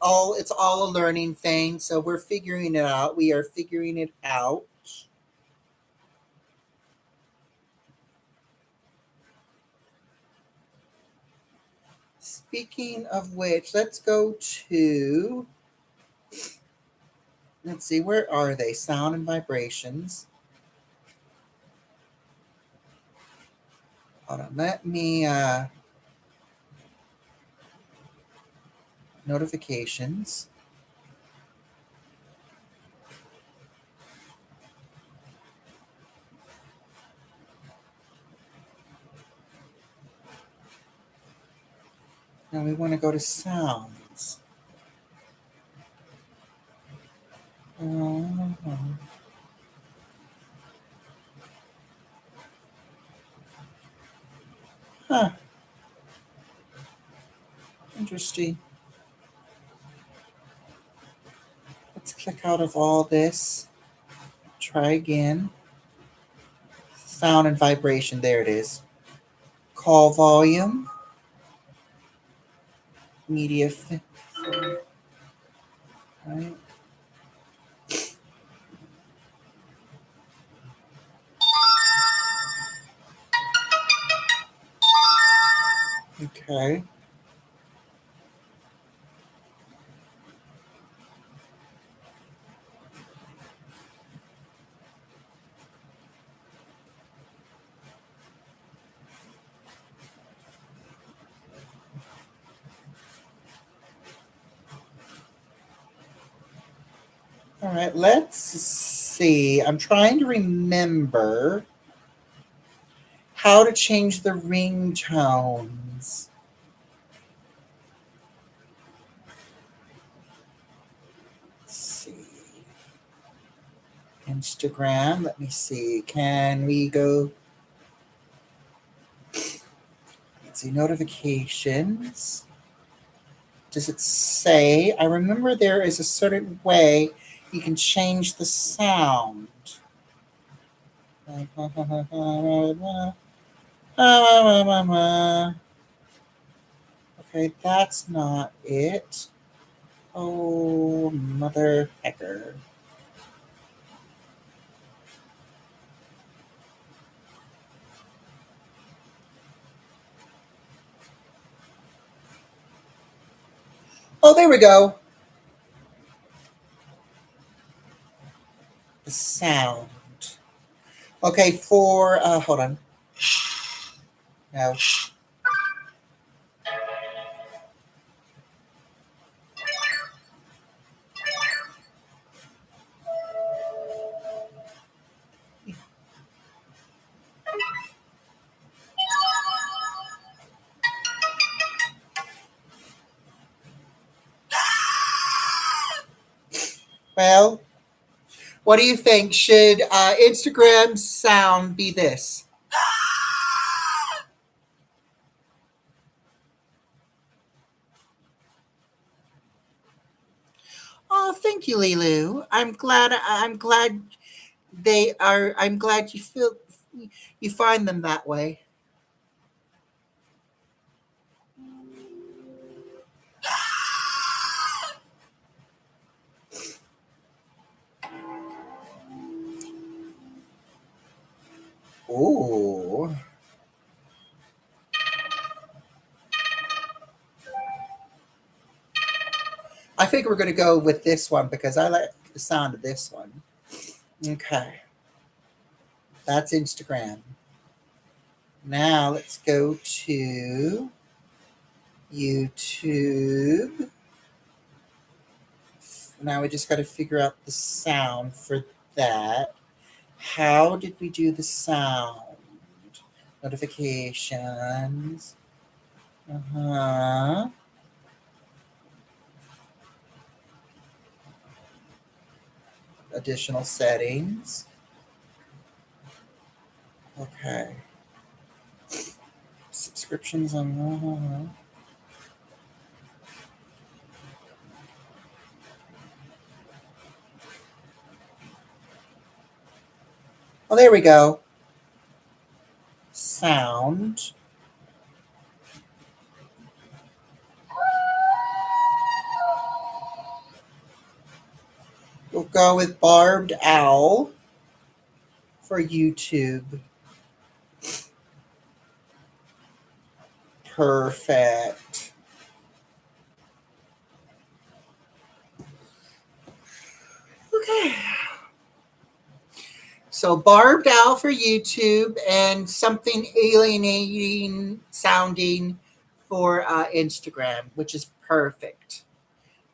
[SPEAKER 1] all a learning thing. So we're figuring it out. We are figuring it out. Speaking of which, let's go to. Let's see, where are they? Sound and vibrations. Hold on, let me notifications. Now we want to go to sounds. Uh-huh. Huh. Interesting. Let's click out of all this. Try again. Sound and vibration. There it is. Call volume. Media. Right. Okay. All right. Let's see. I'm trying to remember how to change the ringtones. Let's see. Instagram. Let me see. Can we go? Let's see. Notifications. Does it say? I remember there is a certain way you can change the sound. Okay, that's not it. Oh, mother hecker. Oh, there we go. The sound. Okay, hold on. No. Well, what do you think? Should Instagram's sound be this? Oh, thank you, Lilu. I'm glad they are. I'm glad you find them that way. Ooh. I think we're going to go with this one because I like the sound of this one. Okay. That's Instagram. Now let's go to YouTube. Now we just got to figure out the sound for that. How did we do the sound? Notifications. Additional settings. Okay. Subscriptions on. Oh, there we go. Sound. We'll go with Barbed Owl for YouTube. Perfect. Okay. So Barbed Owl for YouTube and something alienating sounding for Instagram, which is perfect.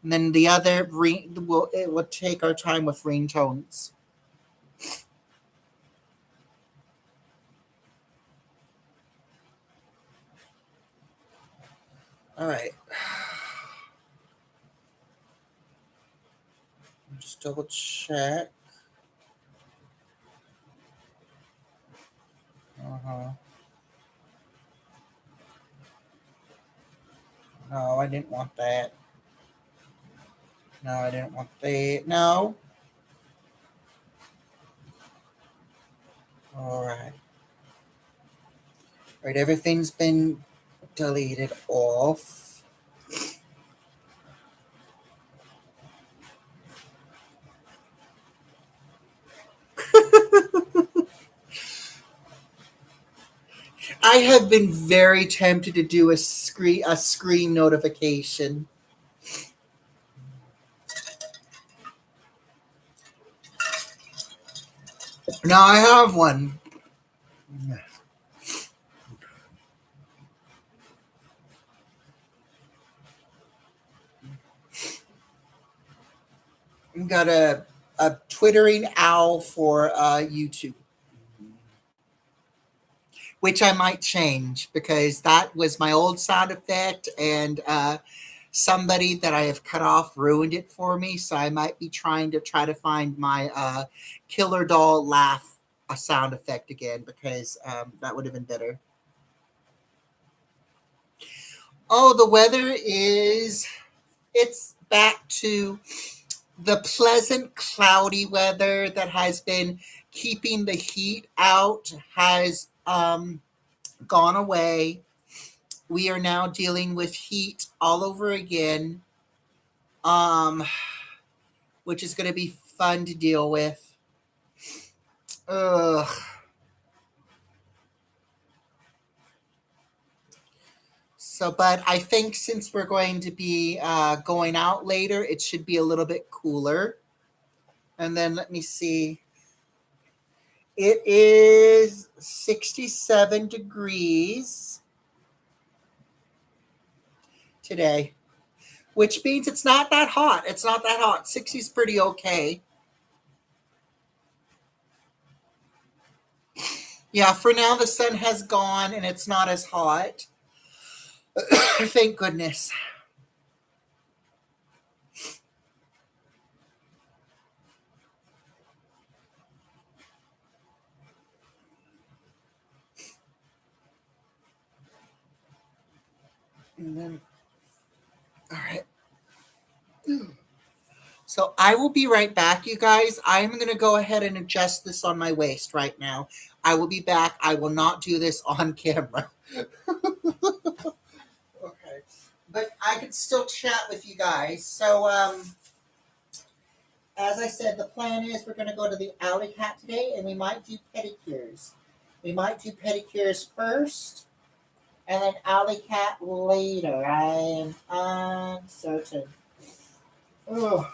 [SPEAKER 1] And then the other it will take our time with ringtones. All right. Just double check. No, I didn't want that. No, I didn't want that. No. All right. All right, everything's been deleted off. I have been very tempted to do a screen notification. Now I have one. I've got a twittering owl for YouTube, which I might change because that was my old sound effect, and somebody that I have cut off ruined it for me. So I might be trying to find my killer doll laugh a sound effect again because that would have been better. Oh, the weather it's back to the pleasant cloudy weather that has been keeping the heat out has gone away. We are now dealing with heat all over again, which is going to be fun to deal with. Ugh. So, but I think since we're going to be going out later, it should be a little bit cooler. And then let me see. It is 67 degrees today, which means it's not that hot. It's not that hot. 60 is pretty okay. Yeah, for now the sun has gone and it's not as hot. Thank goodness. And then, all right. So I will be right back, you guys. I'm going to go ahead and adjust this on my waist right now. I will be back. I will not do this on camera. Okay. But I can still chat with you guys. So, as I said, the plan is we're going to go to the Alley Cat today, and we might do pedicures. We might do pedicures first, and then Alley Cat later. I am uncertain. Oh.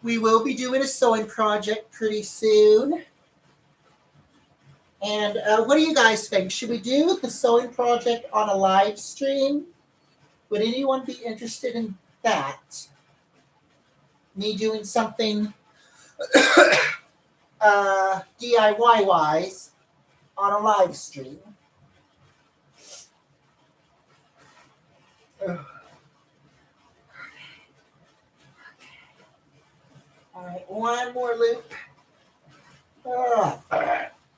[SPEAKER 1] We will be doing a sewing project pretty soon. And what do you guys think? Should we do the sewing project on a live stream? Would anyone be interested in that? Me doing something DIY wise on a live stream. Ugh. All right, one more loop.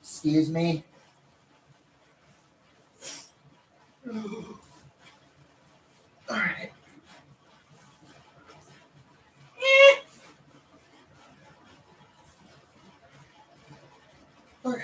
[SPEAKER 1] Excuse me. All right. Okay.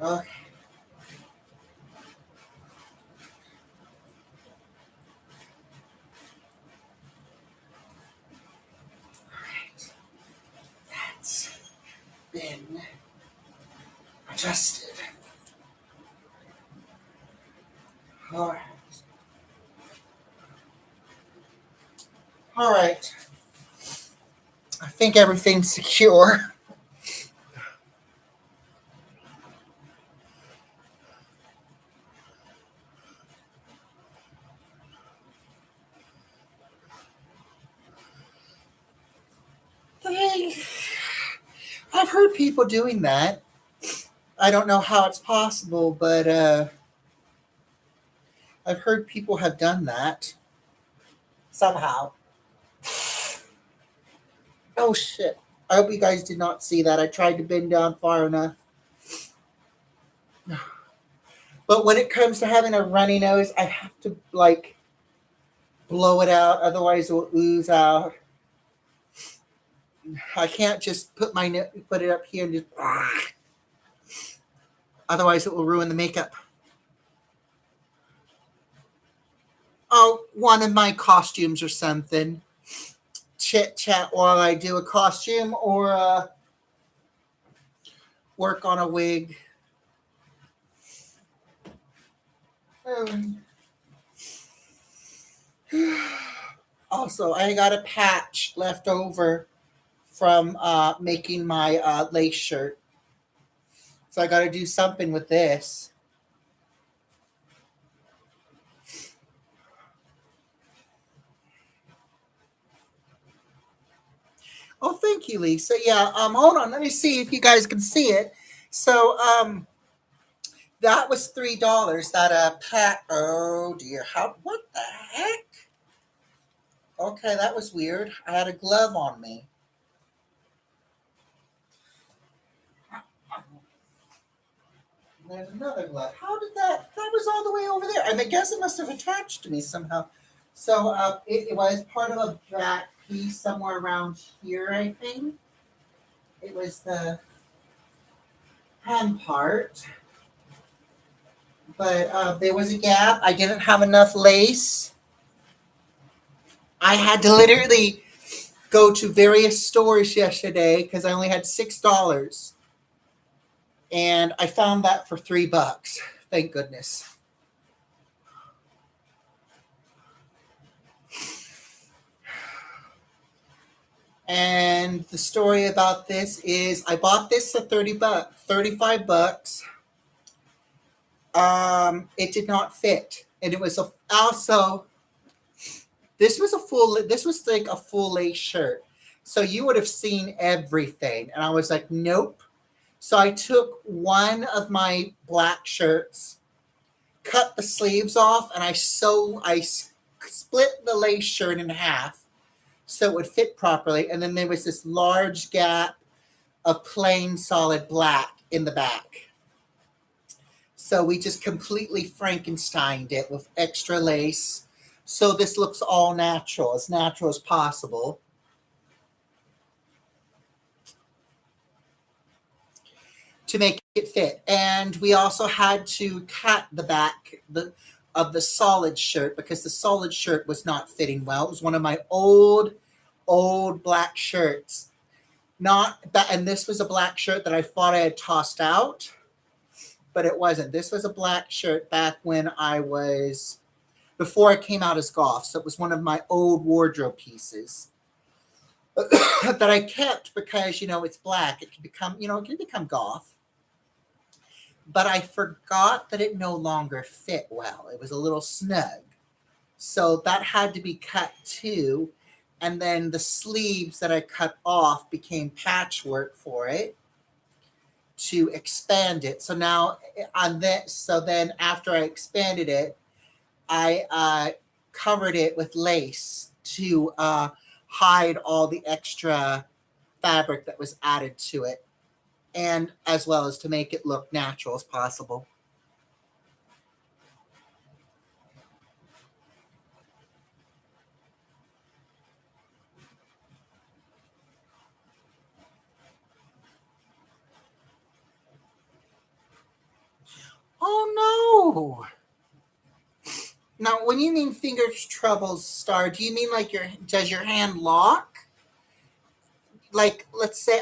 [SPEAKER 1] Okay. That's been adjusted. All right. All right. I think everything's secure. I've heard people doing that. I don't know how it's possible, but I've heard people have done that somehow. Oh shit. I hope you guys did not see that. I tried to bend down far enough. But when it comes to having a runny nose, I have to like blow it out, otherwise it will ooze out. I can't just put it up here and just otherwise it will ruin the makeup. Oh, one of my costumes or something. Chit chat while I do a costume or work on a wig. Also, I got a patch left over from making my lace shirt. So I got to do something with this. Oh, thank you, Lisa. Yeah, hold on. Let me see if you guys can see it. So, that was $3. That pat. Oh dear. What the heck? Okay, that was weird. I had a glove on me. There's another glove. How did that? That was all the way over there. I guess it must have attached to me somehow. So it was part of a back piece somewhere around here, I think. It was the hem part. But there was a gap. I didn't have enough lace. I had to literally go to various stores yesterday because I only had $6. And I found that for $3. Thank goodness. And the story about this is I bought this for $35. It did not fit. And it was also this was like a full lace shirt. So you would have seen everything. And I was like, nope. So I took one of my black shirts, cut the sleeves off, and I split the lace shirt in half so it would fit properly. And then there was this large gap of plain solid black in the back. So we just completely Frankensteined it with extra lace. So this looks all natural as possible. To make it fit. And we also had to cut the back of the solid shirt because the solid shirt was not fitting well. It was one of my old black shirts. Not that, and this was a black shirt that I thought I had tossed out, but it wasn't. This was a black shirt back when before I came out as goth. So it was one of my old wardrobe pieces that I kept because, it's black. It can become goth. But I forgot that it no longer fit well. It was a little snug. So that had to be cut too. And then the sleeves that I cut off became patchwork for it to expand it. So now then after I expanded it, I covered it with lace to hide all the extra fabric that was added to it, and as well as to make it look natural as possible. Oh no! Now, when you mean finger troubles, Star, do you mean like does your hand lock? Like, let's say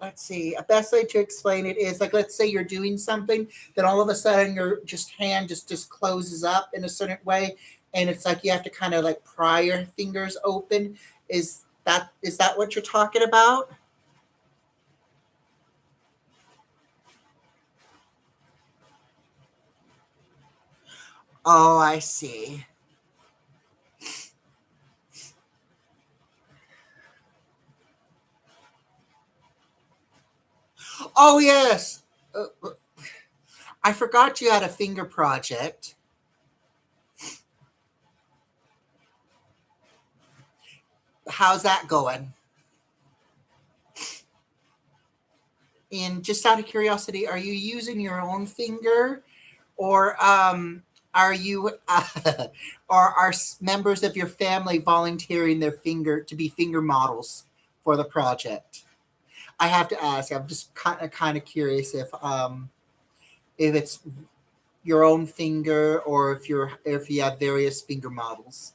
[SPEAKER 1] let's see, a best way to explain it is like, let's say you're doing something, then all of a sudden your hand just closes up in a certain way, and it's like you have to kind of like pry your fingers open. Is that what you're talking about? Oh, I see. Oh, yes. I forgot you had a finger project. How's that going? And just out of curiosity, are you using your own finger, or are you, or are members of your family volunteering their finger to be finger models for the project? I have to ask. I'm just kind of curious if it's your own finger or if you have various finger models.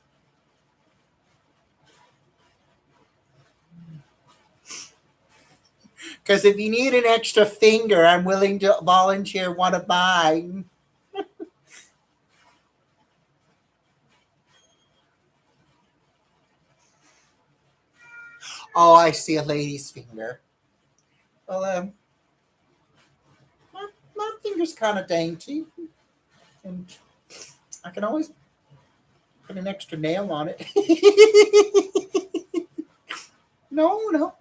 [SPEAKER 1] Because if you need an extra finger, I'm willing to volunteer one of mine. Oh, I see a lady's finger. Well, my finger's kind of dainty, and I can always put an extra nail on it. No, no.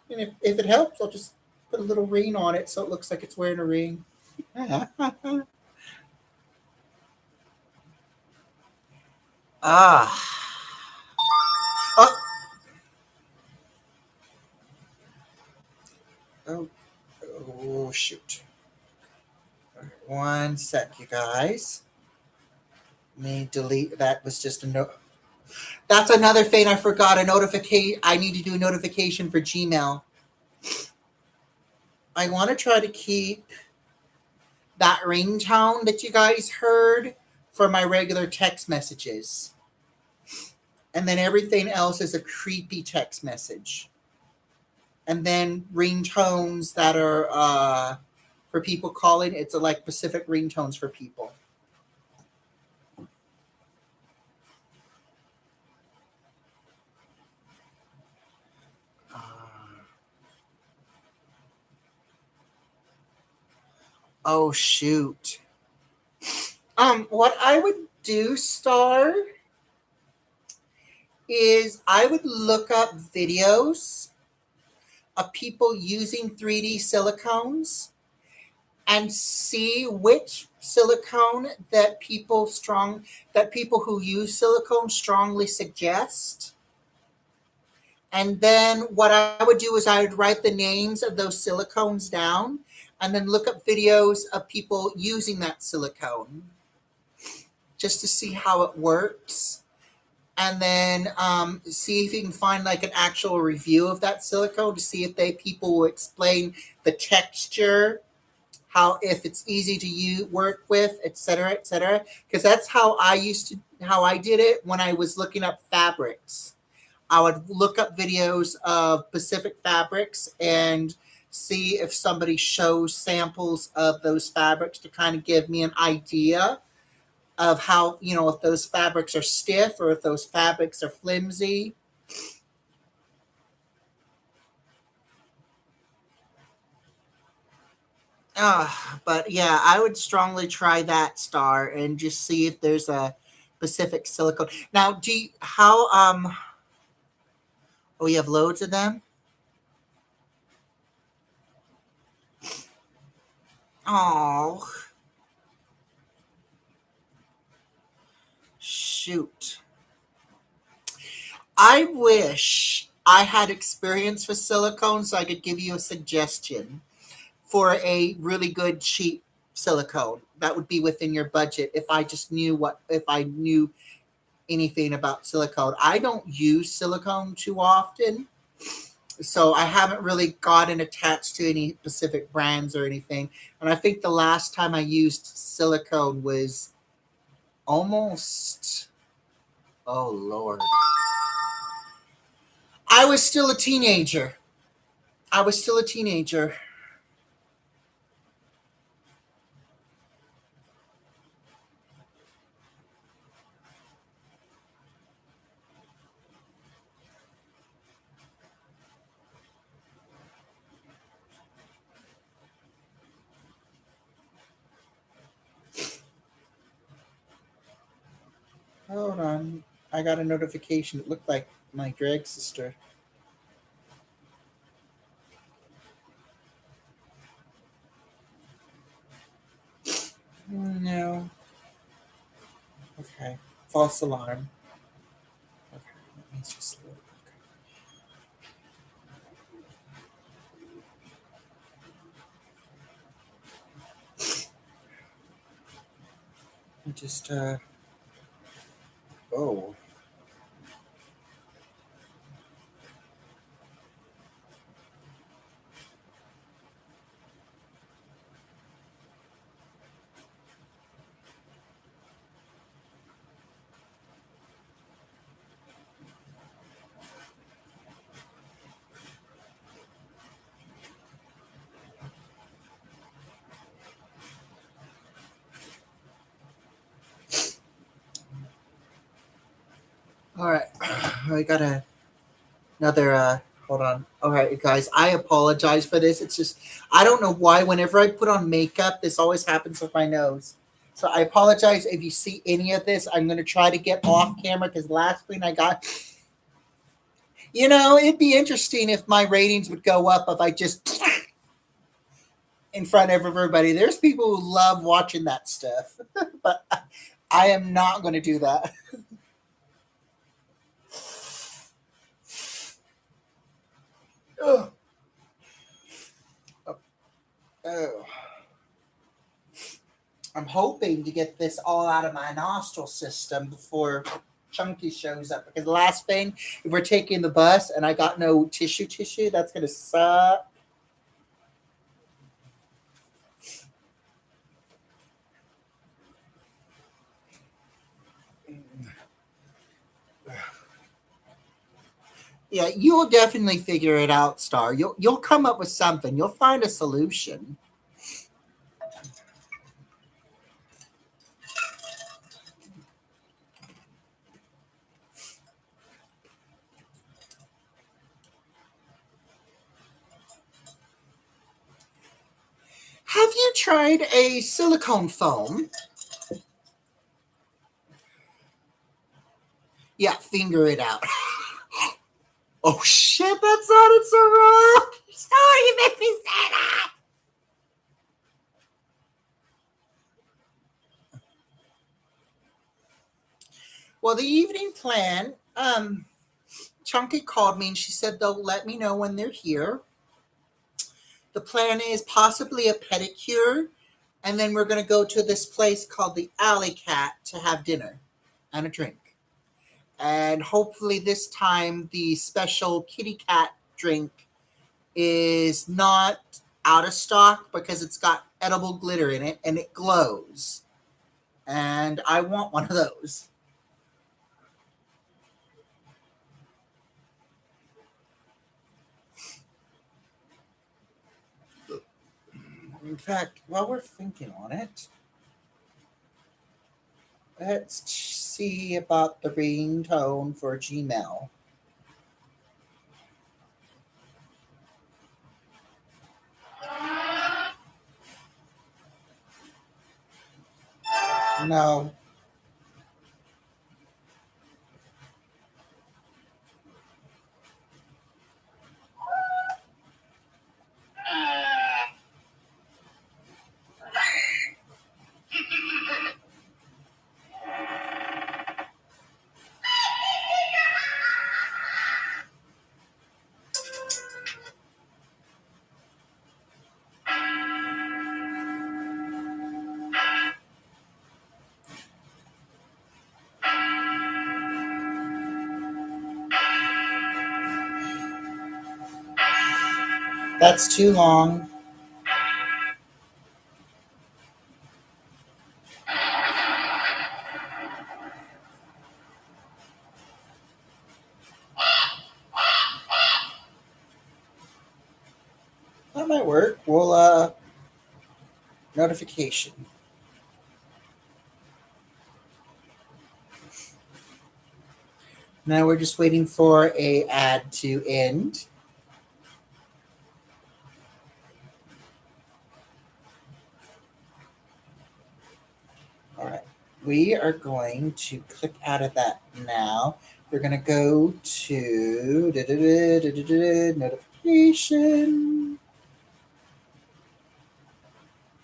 [SPEAKER 1] And if it helps, I'll just put a little ring on it so it looks like it's wearing a ring. Ah. Oh, oh, oh, shoot. All right, 1 sec, you guys. Let me delete. That was just a note. That's another thing I forgot. A notification. I need to do a notification for Gmail. I want to try to keep that ringtone that you guys heard for my regular text messages. And then everything else is a creepy text message. And then ringtones that are for people calling. It's like specific ringtones for people. Oh shoot. What I would do, Star, is I would look up videos of people using 3D silicones and see which silicone that people who use silicone strongly suggest. And then what I would do is I would write the names of those silicones down and then look up videos of people using that silicone just to see how it works. And then see if you can find like an actual review of that silicone to see if people will explain the texture, how if it's easy to work with, etc., etc. Because that's how how I did it when I was looking up fabrics. I would look up videos of Pacific fabrics and see if somebody shows samples of those fabrics to kind of give me an idea of how, if those fabrics are stiff or if those fabrics are flimsy. But yeah, I would strongly try that, Star, and just see if there's a Pacific silicone. Now, oh, you have loads of them? Oh, shoot. I wish I had experience with silicone so I could give you a suggestion for a really good cheap silicone that would be within your budget if I just if I knew anything about silicone. I don't use silicone too often, so I haven't really gotten attached to any specific brands or anything. And I think the last time I used silicone was almost, oh Lord. I was still a teenager. I was still a teenager. Hold on. I got a notification. It looked like my drag sister. No. Okay. False alarm. Okay. That means just look. I just oh. All right. I got another hold on. All right, guys, I apologize for this. It's just I don't know why whenever I put on makeup this always happens with my nose. So I apologize if you see any of this. I'm going to try to get off camera cuz last thing I got, it'd be interesting if my ratings would go up if I just in front of everybody. There's people who love watching that stuff. But I am not going to do that. Oh. Oh. I'm hoping to get this all out of my nostril system before Chunky shows up. Because the last thing, if we're taking the bus and I got no tissue, that's going to suck. Yeah, you'll definitely figure it out, Star. You'll come up with something. You'll find a solution. Have you tried a silicone foam? Yeah, finger it out. Oh shit, that sounded so wrong. Oh, you made me say that. Well, the evening plan, Chunky called me and she said they'll let me know when they're here. The plan is possibly a pedicure, and then we're going to go to this place called the Alley Cat to have dinner and a drink. And hopefully this time the special kitty cat drink is not out of stock because it's got edible glitter in it, and it glows. And I want one of those. In fact, while we're thinking on it, let's see about the ringtone for Gmail. No. That's too long. That might work. We'll notification. Now we're just waiting for a ad to end. All right. We are going to click out of that now. We're going to go to notification.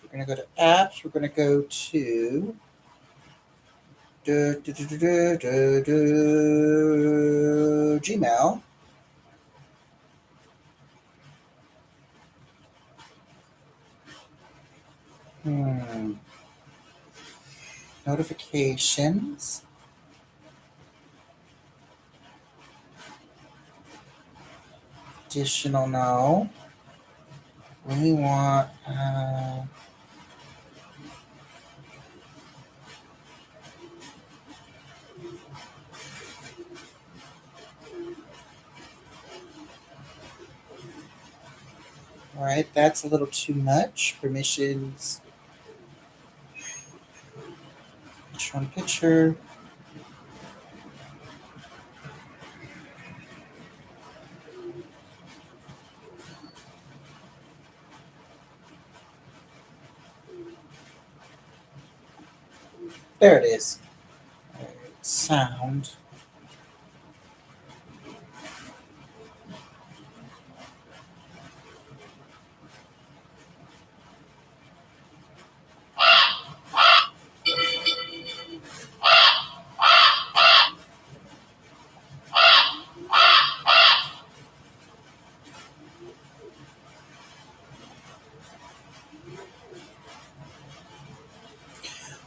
[SPEAKER 1] We're going to go to apps. We're going to go to Gmail. Notifications. Additional no. We want all right, that's a little too much. Permissions. Picture on picture. There it is. Sound.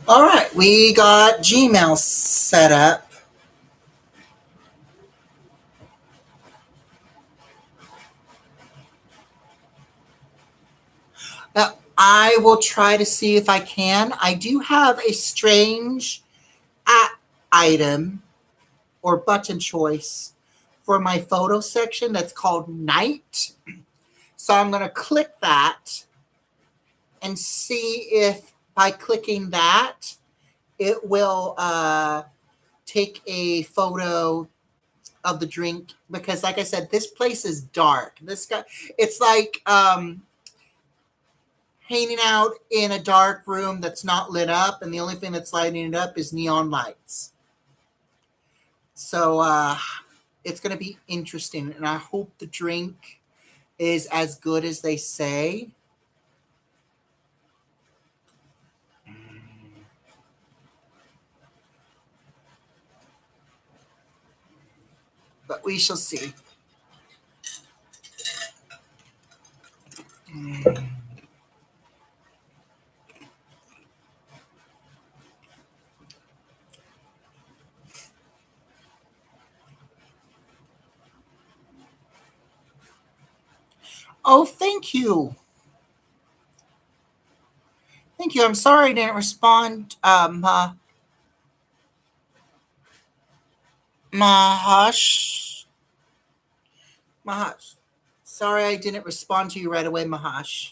[SPEAKER 1] All right, we got Gmail set up. Now, I will try to see if I can. I do have a strange item or button choice for my photo section that's called night. So I'm going to click that and see if by clicking that, it will take a photo of the drink, because like I said, this place is dark. It's like hanging out in a dark room that's not lit up, and the only thing that's lighting it up is neon lights. So it's going to be interesting, and I hope the drink is as good as they say. But we shall see. Oh, thank you. thank you. I'm sorry I didn't respond. Mahash. Mahash. Sorry I didn't respond to you right away, Mahash.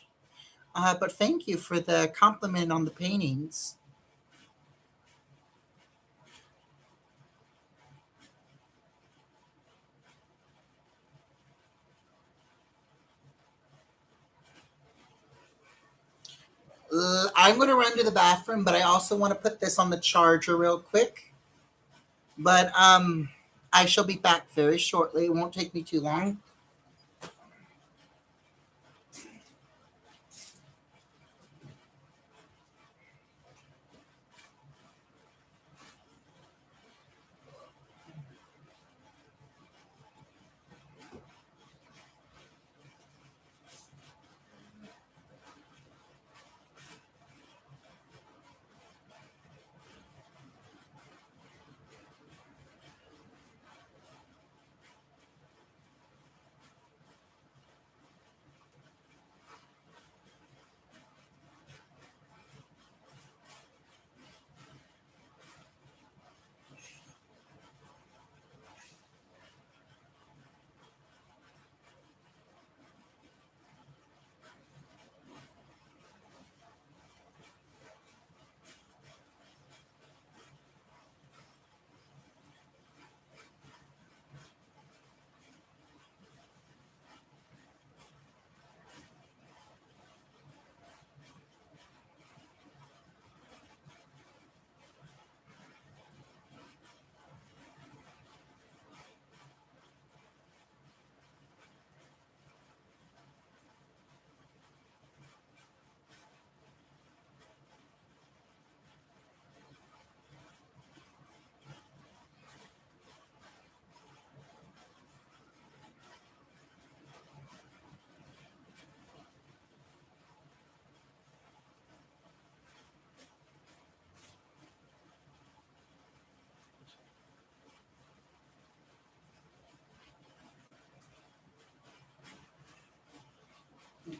[SPEAKER 1] But thank you for the compliment on the paintings. I'm going to run to the bathroom, but I also want to put this on the charger real quick. But I shall be back very shortly. It won't take me too long.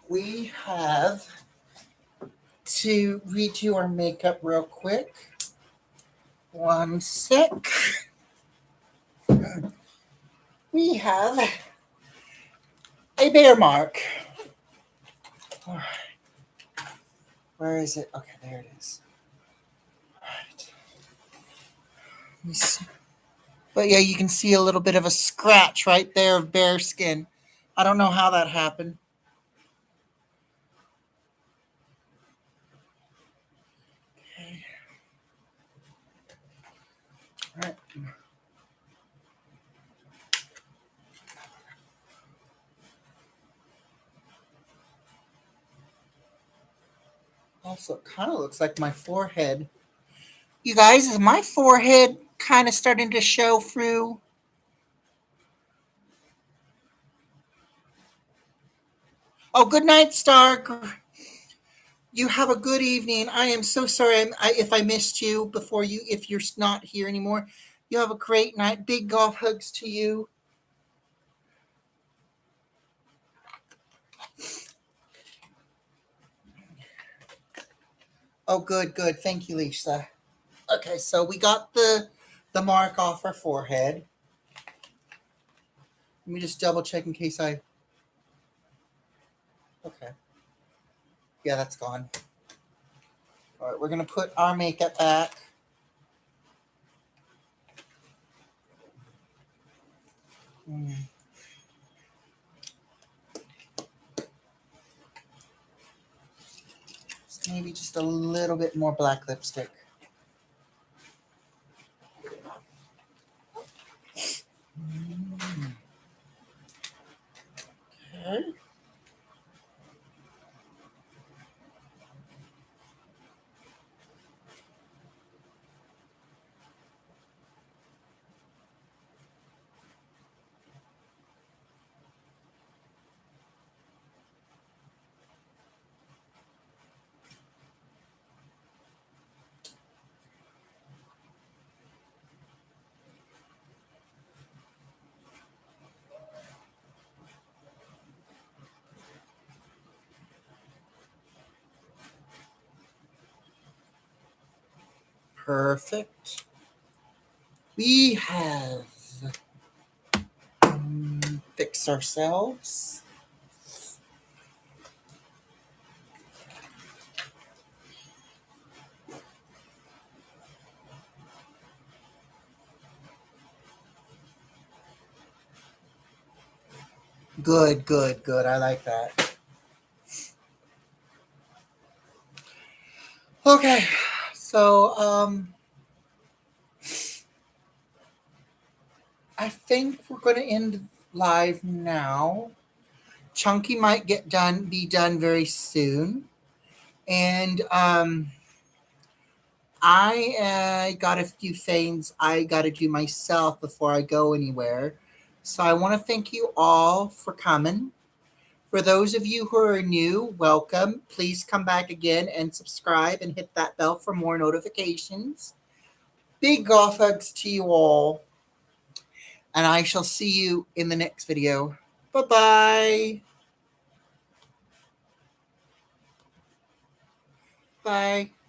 [SPEAKER 1] We have to redo our makeup real quick. One sec. We have a bear mark. Where is it? Okay, there it is. Right. Let me see. But yeah, you can see a little bit of a scratch right there of bear skin. I don't know how that happened. Okay. All right. Also, it kind of looks like my forehead. You guys, is my forehead kind of starting to show through? Oh, good night, Star. You have a good evening. I am so sorry if I missed you before you, if you're not here anymore. You have a great night. Big golf hugs to you. Oh, good, good. Thank you, Lisa. Okay, so we got the mark off our forehead. Let me just double check in case I. Okay. Yeah, that's gone. All right, we're gonna put our makeup back. Maybe just a little bit more black lipstick. Okay. Perfect. We have fix ourselves. Good, good, good. I like that. Okay, so I think we're going to end live now. Chunky might be done very soon, and I got a few things I got to do myself before I go anywhere. So I want to thank you all for coming. For those of you who are new, welcome. Please come back again and subscribe and hit that bell for more notifications. Big golf hugs to you all. And I shall see you in the next video. Bye-bye. Bye.